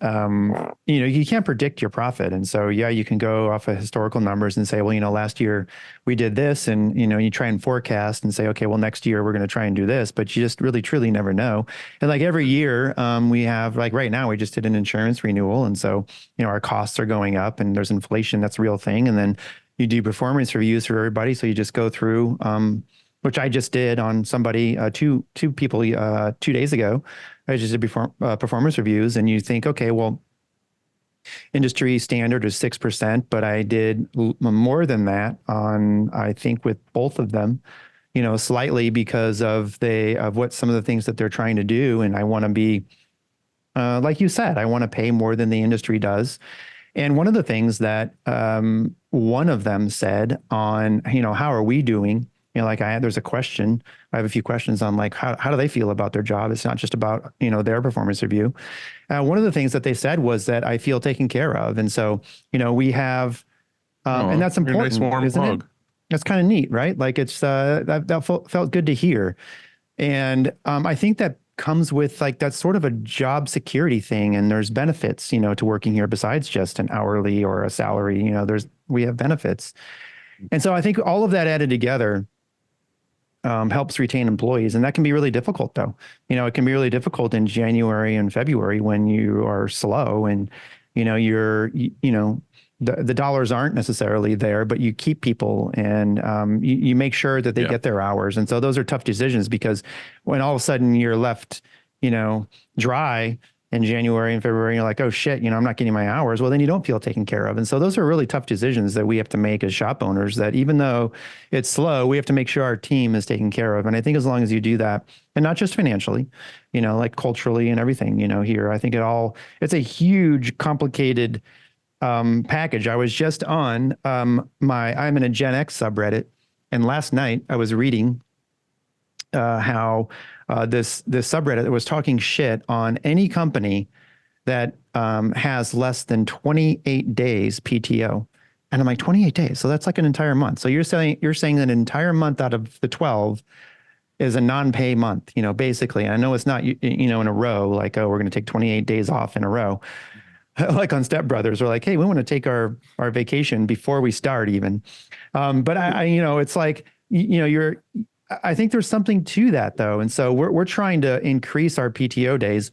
you can't predict your profit. And so, yeah, you can go off of historical numbers and say, well, last year we did this, and, you try and forecast and say, okay, well, next year we're going to try and do this, but you just really, truly never know. And like every year, we have, like right now, we just did an insurance renewal. And so, our costs are going up, and there's inflation. That's a real thing. And then you do performance reviews for everybody. So you just go through, which I just did on somebody, two people 2 days ago. I just did performance reviews, and you think, okay, well, industry standard is 6%, but I did more than that on, I think, with both of them, slightly, because of what some of the things that they're trying to do. And I want to be, like you said, I want to pay more than the industry does. And one of the things that one of them said on, how are we doing? There's a question. I have a few questions on like, how do they feel about their job? It's not just about, their performance review. One of the things that they said was that I feel taken care of. And so, we have, and that's important, nice warm isn't hug. it? That's kind of neat, right? Like it's, that felt good to hear. And I think that comes with like, that's sort of a job security thing. And there's benefits, to working here besides just an hourly or a salary, we have benefits. And so I think all of that added together helps retain employees. And that can be really difficult though. It can be really difficult in January and February when you are slow and, the dollars aren't necessarily there, but you keep people and you make sure that they get their hours. And so those are tough decisions, because when all of a sudden you're left, dry in January and February, you're like, oh shit, I'm not getting my hours. Well, then you don't feel taken care of. And so those are really tough decisions that we have to make as shop owners, that even though it's slow, we have to make sure our team is taken care of. And I think as long as you do that, and not just financially, like culturally and everything, here, I think it's a huge, complicated package. I was just on I'm in a Gen X subreddit. And last night I was reading how this subreddit was talking shit on any company that has less than 28 days PTO. And I'm like, 28 days. So that's like an entire month. So you're saying that an entire month out of the 12 is a non-pay month, basically. And I know it's not, in a row, like, oh, we're going to take 28 days off in a row. Like on Step Brothers, we're like, hey, we want to take our vacation before we start even. But I it's like, I think there's something to that though. And so we're trying to increase our PTO days,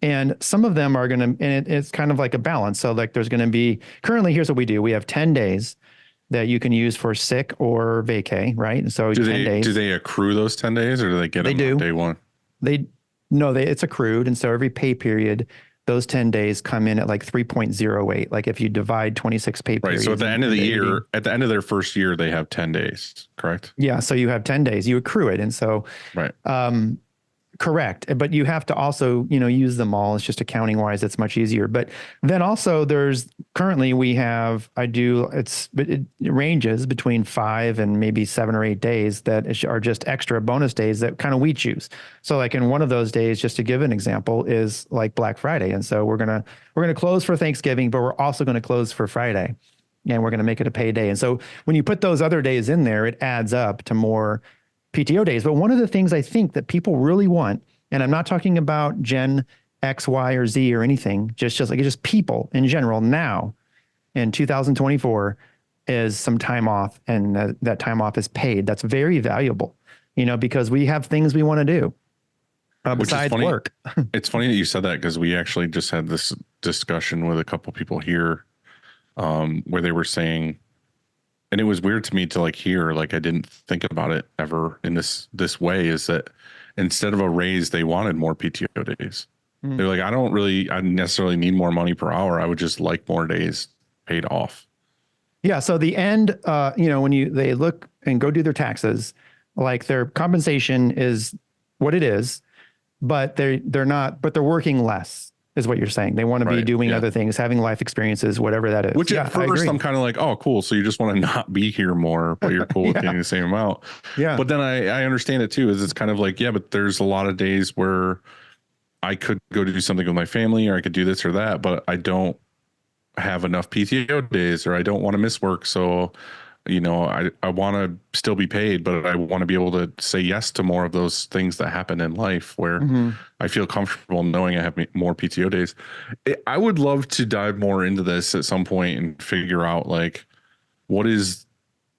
and some of them are going to, and it's kind of like a balance. So like there's going to be, currently, here's what we do. We have 10 days that you can use for sick or vacay, right? So 10 days. Do they accrue those 10 days, or do they get them on day one? It's accrued. And so every pay period, those 10 days come in at like 3.08. Like if you divide 26 pay periods. Right. So at the end of the year, at the end of their first year, they have 10 days, correct? Yeah. So you have 10 days, you accrue it. And so, right. Correct. But you have to also, use them all. It's just accounting wise, it's much easier. But then also currently it ranges between 5 and maybe 7 or 8 days that are just extra bonus days that kind of we choose. So like in one of those days, just to give an example, is like Black Friday. And so we're going to close for Thanksgiving, but we're also going to close for Friday, and we're going to make it a payday. And so when you put those other days in there, it adds up to more PTO days. But one of the things I think that people really want And I'm not talking about Gen X, Y, or Z or anything, just people in general now in 2024 is some time off, and that time off is paid. That's very valuable, because we have things we want to do besides work. It's funny that you said that, because we actually just had this discussion with a couple people here where they were saying, and it was weird to me to like hear, like I didn't think about it ever in this way, is that instead of a raise, they wanted more PTO days. They're like, I necessarily need more money per hour. I would just like more days paid off. Yeah. So the end, when they look and go do their taxes, like their compensation is what it is, but they're working less, is what you're saying. They want to be doing other things, having life experiences, whatever that is. Which at first I'm kind of like, oh, cool. So you just want to not be here more, but you're cool with getting the same amount. Yeah. But then I understand it too, is it's kind of like, yeah, but there's a lot of days where I could go to do something with my family, or I could do this or that, but I don't have enough PTO days, or I don't want to miss work. So, I want to still be paid, but I want to be able to say yes to more of those things that happen in life where I feel comfortable knowing I have more PTO days. I would love to dive more into this at some point and figure out like, what is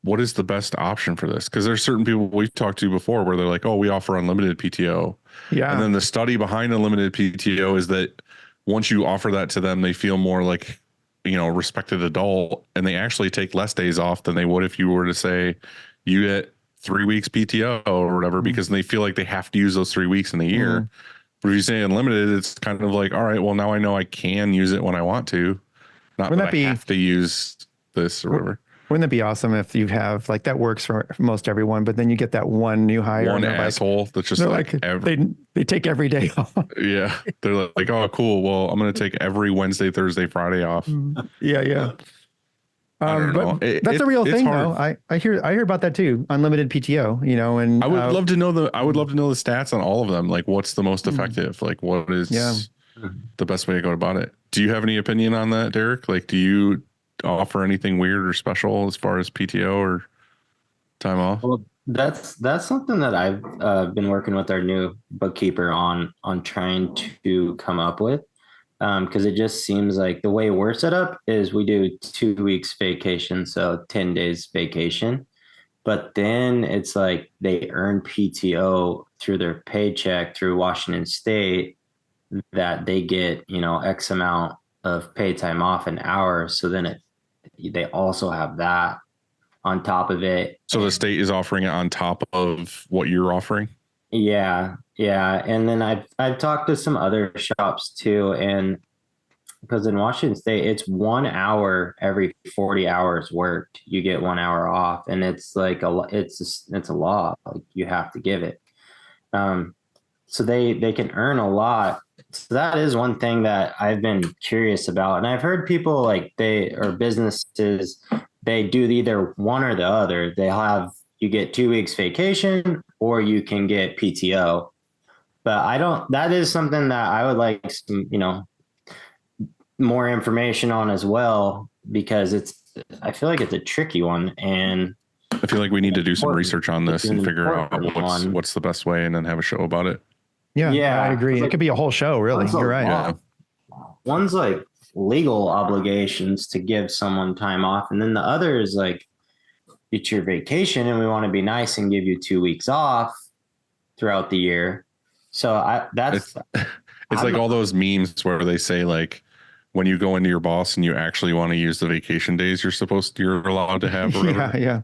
the best option for this? Because there's certain people we've talked to before where they're like, oh, we offer unlimited PTO. Yeah. And then the study behind unlimited PTO is that once you offer that to them, they feel more like, respected adult, and they actually take less days off than they would if you were to say you get 3 weeks PTO or whatever, because they feel like they have to use those 3 weeks in the year. But if you say unlimited, it's kind of like, all right, well, now I know I can use it when I want to, not that I have to use this or whatever. Wouldn't it be awesome if you have like that works for most everyone, but then you get that one new hire, one asshole that's just they take every day off. Yeah, they're like, oh, cool. Well, I'm going to take every Wednesday, Thursday, Friday off. Yeah. But that's a real thing, though. I hear about that too. Unlimited PTO, and I would love to know the stats on all of them. Like, what's the most effective? Like, what is the best way to go about it? Do you have any opinion on that, Derek? Like, do you offer anything weird or special as far as PTO or time off? Well, that's something that I've been working with our new bookkeeper on trying to come up with, because it just seems like the way we're set up is we do 2 weeks vacation, so 10 days vacation, but then it's like they earn PTO through their paycheck through Washington State, that they get X amount of paid time off an hour, so then they also have that on top of it. So the state is offering it on top of what you're offering? Yeah. And then I've talked to some other shops too, and because in Washington State, it's 1 hour every 40 hours worked, you get 1 hour off, and it's like it's a law. Like, you have to give it. So they can earn a lot. So that is one thing that I've been curious about. And I've heard people like businesses, they do either one or the other. You get 2 weeks vacation, or you can get PTO. But that is something that I would like some, more information on as well, because I feel like it's a tricky one. And I feel like we need to do some research on this and figure out what's the best way, and then have a show about it. Yeah, I agree. It could be a whole show, really. You're right. Yeah. One's like legal obligations to give someone time off, and then the other is like, it's your vacation, and we want to be nice and give you 2 weeks off throughout the year. So it's like all those memes where they say like, when you go into your boss and you actually want to use the vacation days you're allowed to have. Or yeah.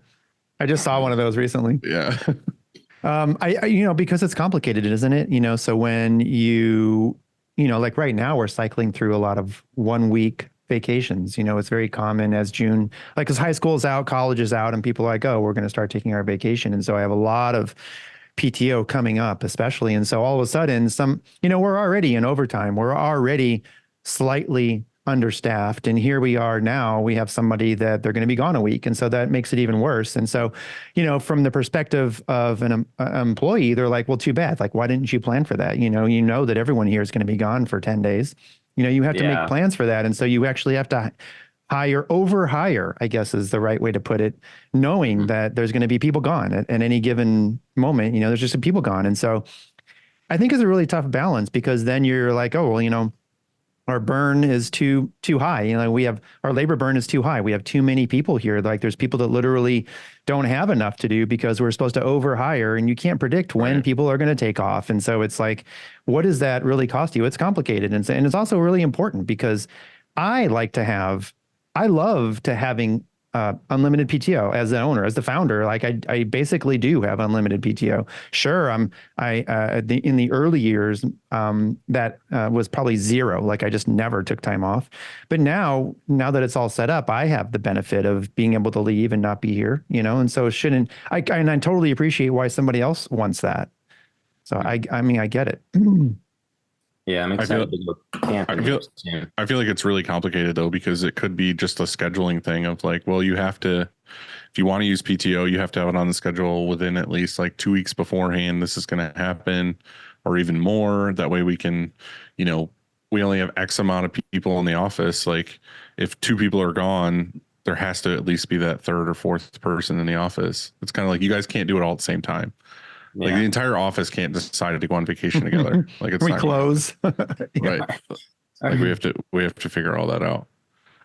I just saw one of those recently. Yeah. Because it's complicated, isn't it? So when like right now we're cycling through a lot of 1 week vacations. It's very common as June, like, because high school is out, college is out, and people are like, oh, we're going to start taking our vacation. And so I have a lot of PTO coming up, especially. And so all of a sudden we're already in overtime. We're already slightly understaffed. And here we are now, we have somebody that they're going to be gone a week. And so that makes it even worse. And so, from the perspective of an employee, they're like, well, too bad. Like, why didn't you plan for that? That everyone here is going to be gone for 10 days. You have to make plans for that. And so you actually have to hire, I guess is the right way to put it, knowing that there's going to be people gone at any given moment. There's just some people gone. And so I think it's a really tough balance because then you're like, oh, well, our burn is too high. We have our labor burn is too high. We have too many people here. Like there's people that literally don't have enough to do because we're supposed to overhire, and you can't predict when Right. people are going to take off. And so it's like, what does that really cost you? It's complicated, and it's also really important because I love to having unlimited PTO as the owner, as the founder. Like I basically do have unlimited PTO. Sure, in the early years, that was probably zero. Like I just never took time off. But now that it's all set up, I have the benefit of being able to leave and not be here. And so I totally appreciate why somebody else wants that. So I mean, I get it. Yeah, I'm excited to go camping soon. I feel like it's really complicated though, because it could be just a scheduling thing of like, well, you have to, if you want to use PTO, you have to have it on the schedule within at least like 2 weeks beforehand. This is going to happen, or even more. That way we can, we only have X amount of people in the office. Like if 2 people are gone, there has to at least be that third or fourth person in the office. It's kind of like you guys can't do it all at the same time. Like the entire office can't decide to go on vacation together. Like it's we not close. right. Like we have to figure all that out.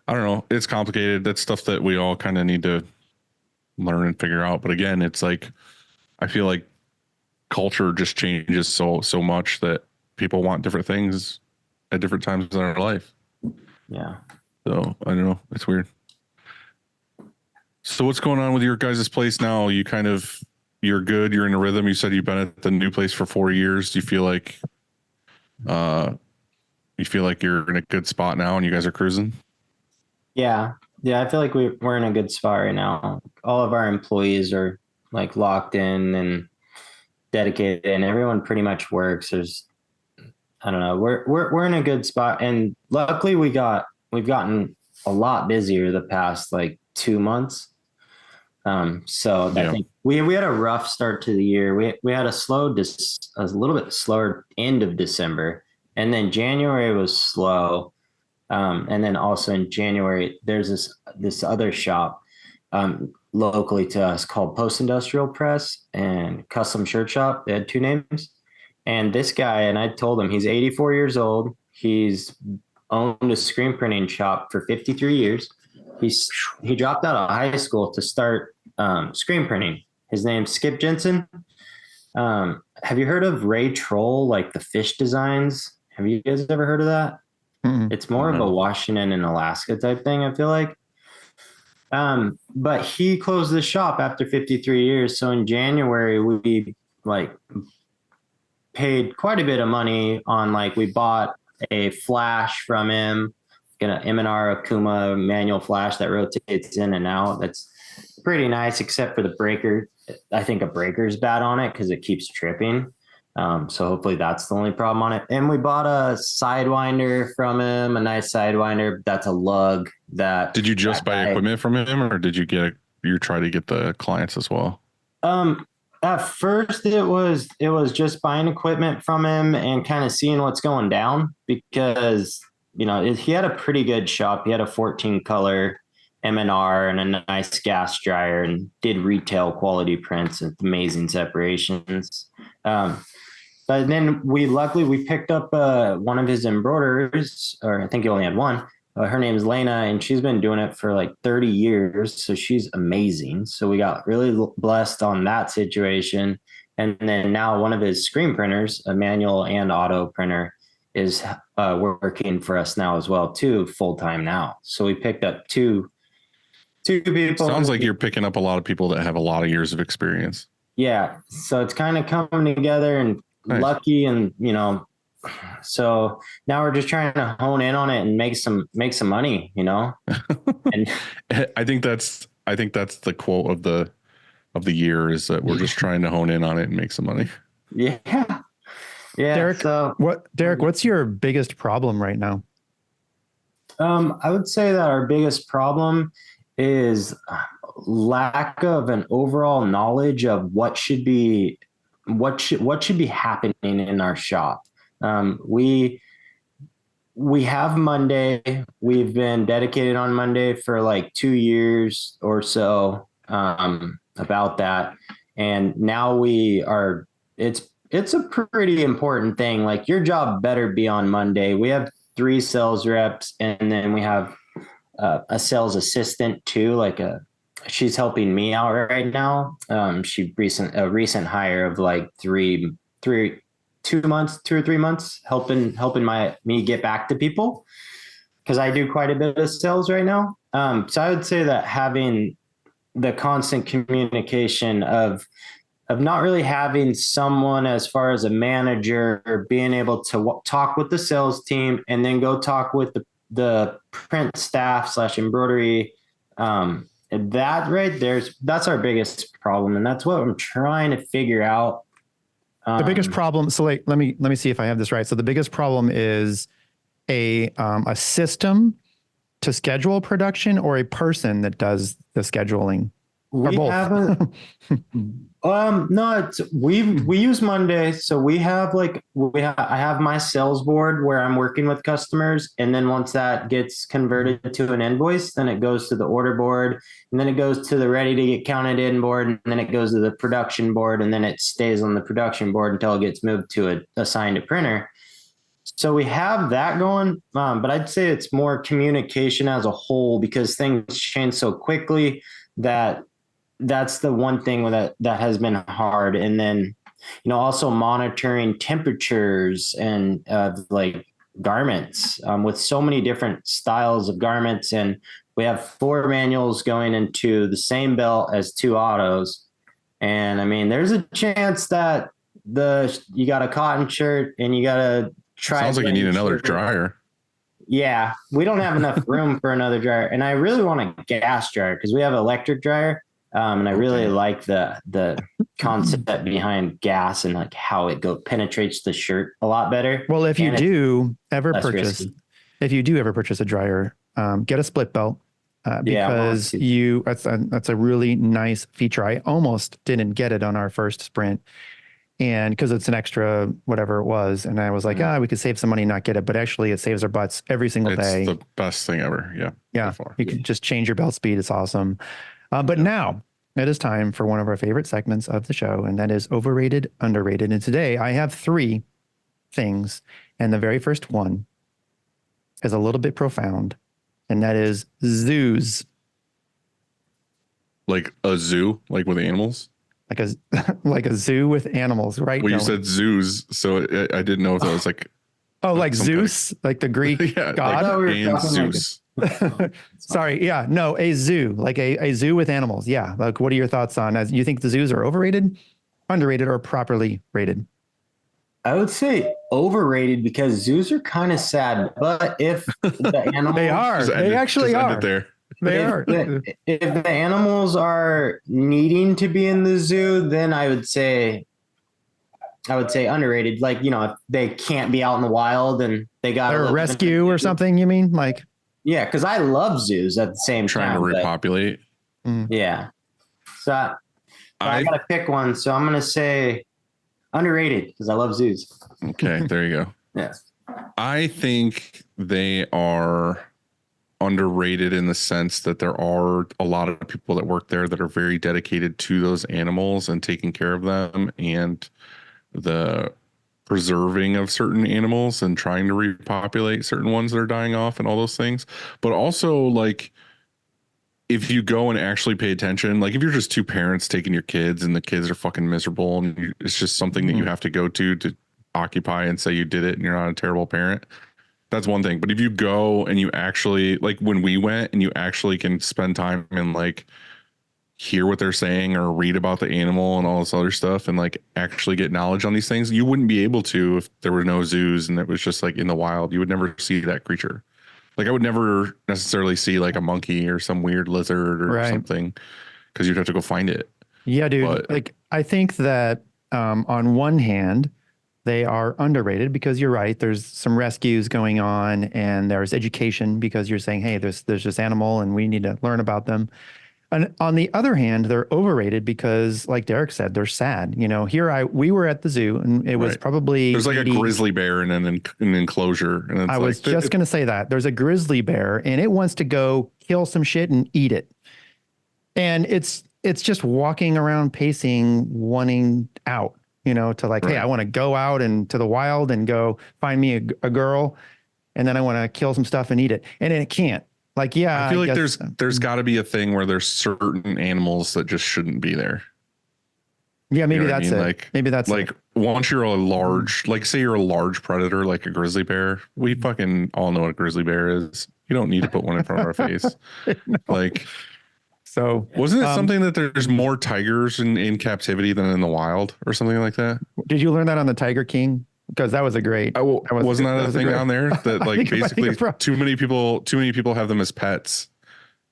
I don't know. It's complicated. That's stuff that we all kind of need to learn and figure out. But again, it's like I feel like culture just changes so much that people want different things at different times in their life. Yeah. So I don't know. It's weird. So what's going on with your guys' place now? You're good. You're in a rhythm. You said you've been at the new place for 4 years. Do you feel like you're in a good spot now and you guys are cruising? Yeah. I feel like we're in a good spot right now. All of our employees are like locked in and dedicated, and everyone pretty much works. I don't know. We're in a good spot, and luckily we've gotten a lot busier the past like 2 months. So I think we had a rough start to the year. We had a little bit slower end of December, and then January was slow. And then also in January, there's this other shop locally to us called Post Industrial Press and Custom Shirt Shop. They had 2 names, and this guy, and I told him he's 84 years old. He's owned a screen printing shop for 53 years. He dropped out of high school to start screen printing. His name's Skip Jensen. Have you heard of Ray Troll, like the fish designs? Have you guys ever heard of that? Mm-mm. It's more of a Washington and Alaska type thing, I feel like. But he closed the shop after 53 years. So in January, we like paid quite a bit of money on we bought a flash from him, an M&R Akuma manual flash that rotates in and out. That's pretty nice, except for the breaker. I think a breaker's bad on it because it keeps tripping. So hopefully that's the only problem on it. And we bought a sidewinder from him, a nice sidewinder. That's a lug. Did you just buy equipment from him, or did you try to get the clients as well? At first it was just buying equipment from him and kind of seeing what's going down, because he had a pretty good shop. He had a 14 color M&R and a nice gas dryer, and did retail quality prints with amazing separations. But then we picked up one of his embroiderers, or I think he only had one. Her name is Lena, and she's been doing it for like 30 years. So she's amazing. So we got really blessed on that situation. And then now one of his screen printers, a manual and auto printer, is working for us now as well, too, full time now. So we picked up two people. Sounds like you're picking up a lot of people that have a lot of years of experience. Yeah. So it's kind of coming together, and nice. Lucky, and so now we're just trying to hone in on it and make some money, And I think that's the quote of the year, is that we're just trying to hone in on it and make some money. Yeah. Derek, what's your biggest problem right now? I would say that our biggest problem is lack of an overall knowledge of what should be happening in our shop. We have Monday. We've been dedicated on Monday for like 2 years or so, about that. And now it's it's a pretty important thing. Like your job better be on Monday. We have 3 sales reps, and then we have a sales assistant too. She's helping me out right now. A recent hire of like 2 or 3 months, helping me get back to people because I do quite a bit of sales right now. So I would say that having the constant communication of not really having someone as far as a manager or being able to talk with the sales team and then go talk with the print staff / embroidery. That right that's our biggest problem. And that's what I'm trying to figure out. The biggest problem. So like, let me see if I have this right. So the biggest problem is a system to schedule production or a person that does the scheduling. Or We both. have no, we use Monday. So we have I have my sales board where I'm working with customers. And then once that gets converted to an invoice, then it goes to the order board, and then it goes to the ready to get counted in board. And then it goes to the production board, and then it stays on the production board until it gets moved to assigned a printer. So we have that going. But I'd say it's more communication as a whole because things change so quickly that's the one thing that has been hard. And then, also monitoring temperatures and like garments with so many different styles of garments. And we have 4 manuals going into the same belt as 2 autos. And I mean, there's a chance that you got a cotton shirt and you got to try. Sounds like you need another dryer. Yeah, we don't have enough room for another dryer. And I really want a gas dryer because we have an electric dryer. And I really like the concept penetrates gas and like how it penetrates the shirt a lot better. Well, if you do ever purchase a dryer, get a split belt because that's a really nice feature. I almost didn't get it on our first sprint, and because it's an extra whatever it was, and I was like, we could save some money and not get it, but actually it saves our butts every single day. It's the best thing ever. Yeah. You can just change your belt speed. It's awesome. But now it is time for one of our favorite segments of the show, and that is overrated, underrated. And today I have 3 things. And the very first one is a little bit profound, and that is zoos. Like a zoo, like with animals? Like a zoo with animals, right? Well, you said zoos, so I didn't know if that was like... Oh, like Zeus, like the Greek god? Like Zeus. Sorry. Yeah. No, a zoo, like a zoo with animals. Yeah. Like, what are your thoughts on you think the zoos are overrated, underrated, or properly rated? I would say overrated because zoos are kind of sad. But if the animals... They actually are. They are. If the animals are needing to be in the zoo, then I would say underrated. Like, if they can't be out in the wild and they got a rescue or something, you mean? Like... Yeah, because I love zoos at the same time. Trying to repopulate. Yeah. So I got to pick one. So I'm going to say underrated because I love zoos. Okay, there you go. Yeah. I think they are underrated in the sense that there are a lot of people that work there that are very dedicated to those animals and taking care of them and the preserving of certain animals and trying to repopulate certain ones that are dying off and all those things. But also, like, if you go and actually pay attention, like if you're just 2 parents taking your kids and the kids are fucking miserable and it's just something that you have to go to occupy and say you did it and you're not a terrible parent, that's one thing. But if you go and you actually, like when we went and you actually can spend time and like hear what they're saying or read about the animal and all this other stuff and like actually get knowledge on these things, you wouldn't be able to if there were no zoos and it was just like in the wild. You would never see that creature. Like I would never necessarily see like a monkey or some weird lizard or something because you'd have to go find it. Yeah, dude. But, like I think that on one hand, they are underrated because you're right. There's some rescues going on and there's education because you're saying, hey, there's this animal and we need to learn about them. And on the other hand, they're overrated because, like Derek said, they're sad. We were at the zoo and it was probably there's like a grizzly bear in an enclosure. And I was just going to say that there's a grizzly bear and it wants to go kill some shit and eat it. And it's just walking around pacing, wanting out. to like, hey, Right. I want to go out and to the wild and go find me a girl, and then I want to kill some stuff and eat it, and it can't. Like, yeah, I feel like guess, there's got to be a thing where there's certain animals that just shouldn't be there. yeah, maybe You know what I that's mean? it. Like, Maybe that's like it. once you're a large, like say you're a large predator, like a grizzly bear, we fucking all know what a grizzly bear is. You don't need to put one in front of our face. No. Like, So, wasn't it something that there's more tigers in captivity than in the wild or something like that? did you learn that on the Tiger King? Because that was a great. That was Wasn't that a was thing great- on there that I like think basically it's probably- too many people have them as pets,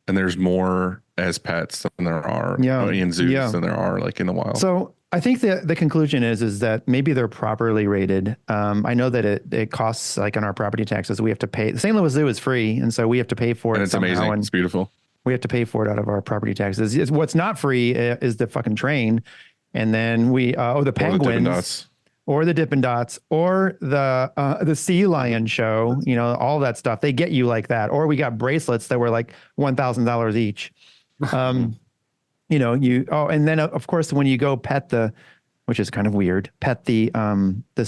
and there's more as pets than there are in zoos than there are like in the wild. So I think the conclusion is that maybe they're properly rated. I know that it costs, like on our property taxes, we have to pay. The St. Louis Zoo is free, and so we have to pay for it. And it's somehow, amazing. and It's beautiful. we have to pay for it out of our property taxes. What's not free is the fucking train, and then the penguins. Or the Dippin' Dots, or the sea lion show, all that stuff. They get you like that. Or we got bracelets that were like $1,000 each. And then of course when you go pet which is kind of weird, pet not the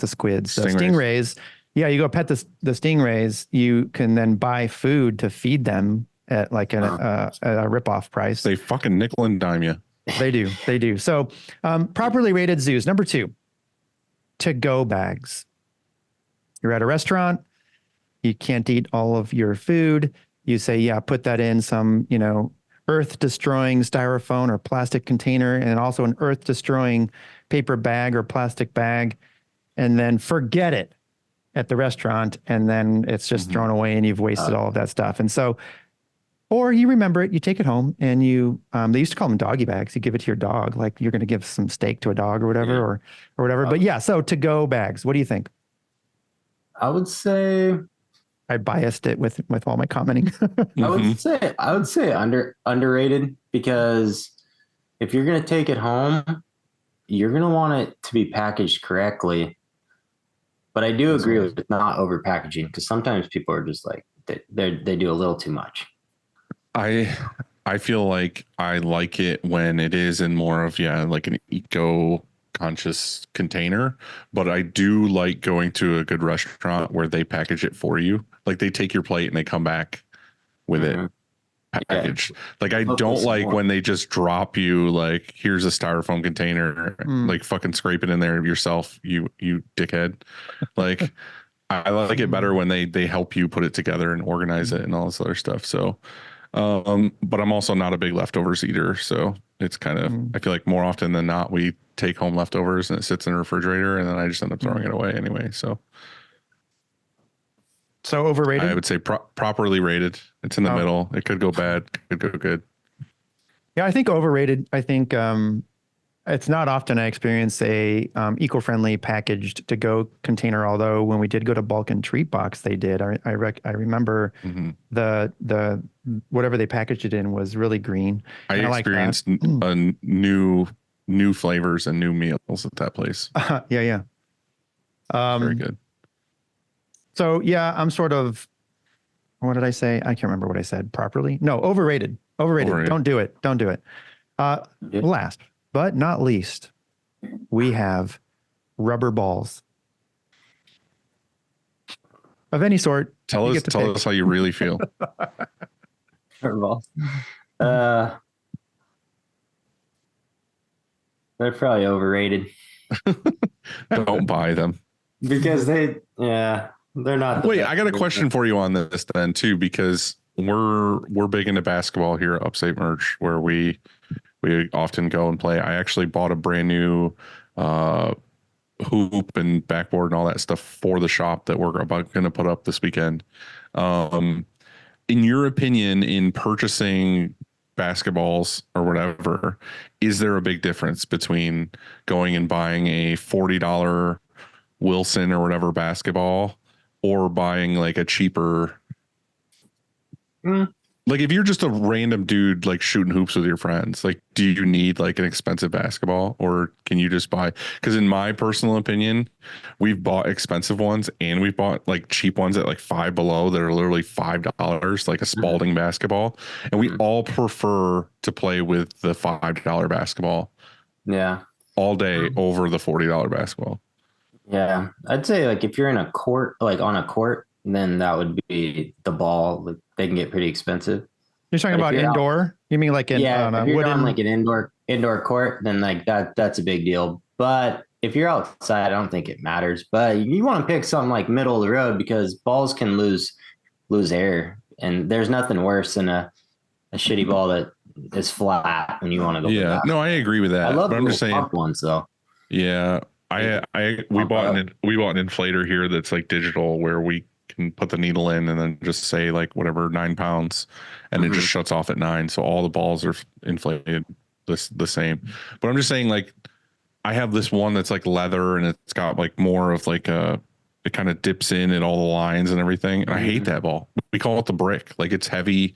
squids, the stingrays. Yeah, you go pet the stingrays. You can then buy food to feed them at like a rip-off price. They fucking nickel and dime you. They do. So properly rated zoos. Number 2. To-go bags. You're at a restaurant, you can't eat all of your food. You say, yeah, put that in some, earth-destroying styrofoam or plastic container, and also an earth-destroying paper bag or plastic bag, and then forget it at the restaurant, and then it's just thrown away and you've wasted all of that stuff. And so, or you remember it, you take it home, and they used to call them doggy bags. You give it to your dog, like you're going to give some steak to a dog or whatever, or whatever. But yeah, so to-go bags. What do you think? I would say I biased it with all my commenting. I would say underrated, because if you're going to take it home, you're going to want it to be packaged correctly. But I do agree with not over packaging, because sometimes people are just like they do a little too much. I feel like I like it when it is in more of like an eco conscious container, but I do like going to a good restaurant where they package it for you. Like they take your plate and they come back with it packaged. Like I don't like when they just drop you like, here's a styrofoam container, like fucking scrape it in there yourself, you dickhead. Like I like it better when they help you put it together and organize it and all this other stuff. So but I'm also not a big leftovers eater, so it's kind of I feel like more often than not we take home leftovers and it sits in the refrigerator and then I just end up throwing it away anyway. So overrated? I would say properly rated. It's in the middle. It could go bad, could go good. Yeah, I think overrated. I think it's not often I experience a eco-friendly packaged to-go container. Although when we did go to Bulk and Treat Box, they did. I remember the whatever they packaged it in was really green. I experienced new flavors and new meals at that place. Yeah. Very good. So yeah, I'm sort of. What did I say? I can't remember what I said properly. No, overrated. Overrated. Don't do it. Last but not least, we have rubber balls of any sort. Tell us how you really feel. Rubber balls. They're probably overrated. Don't buy them. Because they're not. Wait, I got a question for you on this then too, because we're big into basketball here at Upstate Merch, where we often go and play. I actually bought a brand new hoop and backboard and all that stuff for the shop that we're about going to put up this weekend. In your opinion, in purchasing basketballs or whatever, is there a big difference between going and buying a $40 Wilson or whatever basketball or buying like a cheaper like if you're just a random dude like shooting hoops with your friends, like do you need like an expensive basketball, or can you just buy? Because in my personal opinion, we've bought expensive ones and we've bought like cheap ones at like Five Below that are literally $5, like a Spalding basketball, and we all prefer to play with the $5 basketball. Yeah. all day over the $40 basketball. Yeah, I'd say like if you're in a court, like on a court, then that would be the ball. Like, they can get pretty expensive. You're talking But if about you're out- indoor? You mean like in Yeah, on if a you're wooden? on like an indoor court, then like that's a big deal. But if you're outside, I don't think it matters. But you want to pick something like middle of the road because balls can lose air, and there's nothing worse than a shitty ball that is flat when you want to go. Yeah, no, I agree with that. I love but I'm just saying ones though. Yeah, we bought an inflator here that's like digital where we can put the needle in and then just say like whatever 9 pounds, and it just shuts off at 9, so all the balls are inflated the same. But I'm just saying like I have this one that's like leather and it's got like more of like it kind of dips in at all the lines and everything, and I hate that ball. We call it the brick. Like it's heavy.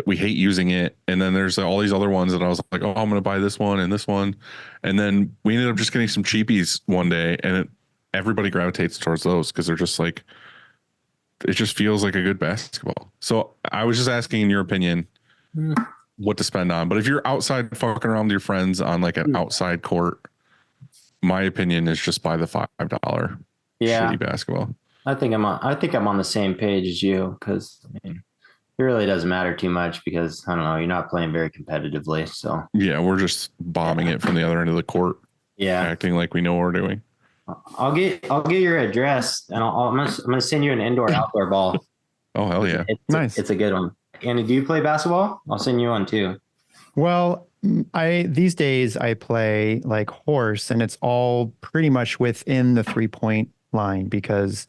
We hate using it. And then there's all these other ones that I was like, oh, I'm going to buy this one and this one. And then we ended up just getting some cheapies one day, and everybody gravitates towards those because they're just like, it just feels like a good basketball. So I was just asking, in your opinion, what to spend on. But if you're outside fucking around with your friends on like an outside court, my opinion is just buy the $5 shitty basketball. I think I'm on the same page as you because I mean, it really doesn't matter too much because I don't know, you're not playing very competitively. So yeah, we're just bombing it from the other end of the court. Yeah, acting like we know what we're doing. I'll get your address and I'm gonna send you an outdoor ball. Oh hell yeah, Nice. It's a good one. Andy, do you play basketball? I'll send you one too. Well, these days I play like horse, and it's all pretty much within the 3-point line because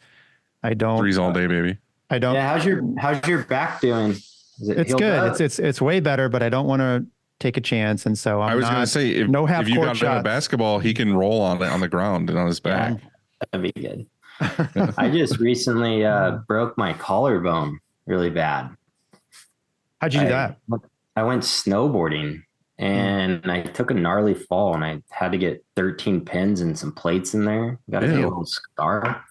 I don't threes all day, baby. I don't. Yeah, how's your back doing? Is it It's healed good. up? It's way better, but I don't want to take a chance, and so I was going to say if you got a basketball, he can roll on the ground and on his back. Yeah, that'd be good. I just recently broke my collarbone really bad. How'd you do that? I went snowboarding and I took a gnarly fall and I had to get 13 pins and some plates in there. Got a little scar.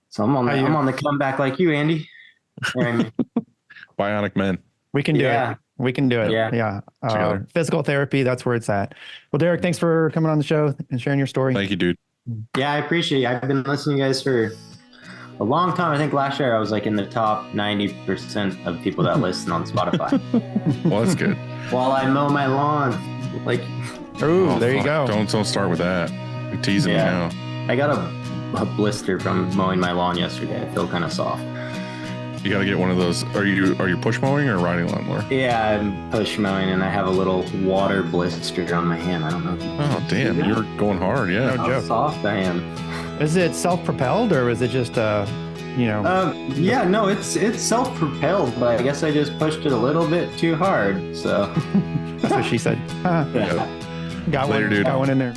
So I'm on the comeback like you, Andy. Bionic men. We can do it. We can do it. Yeah. Physical therapy. That's where it's at. Well, Derek, thanks for coming on the show and sharing your story. Thank you, dude. Yeah, I appreciate it. I've been listening to you guys for a long time. I think last year I was like in the top 90% of people that listen on Spotify. Well, that's good. While I mow my lawn. Like, there you go. Don't start with that. You're teasing me now. I got a blister from mowing my lawn yesterday. I feel kind of soft. You got to get one of those. Are you push mowing or riding lawnmower? Yeah, I'm push mowing and I have a little water blister on my hand. I don't know if you Oh, damn. You're going hard. Yeah. No how joke. soft I am. Is it self-propelled or is it just Yeah, no, it's self-propelled, but I guess I just pushed it a little bit too hard. So that's what she said. Yeah. Got Later, one, dude. got one in there.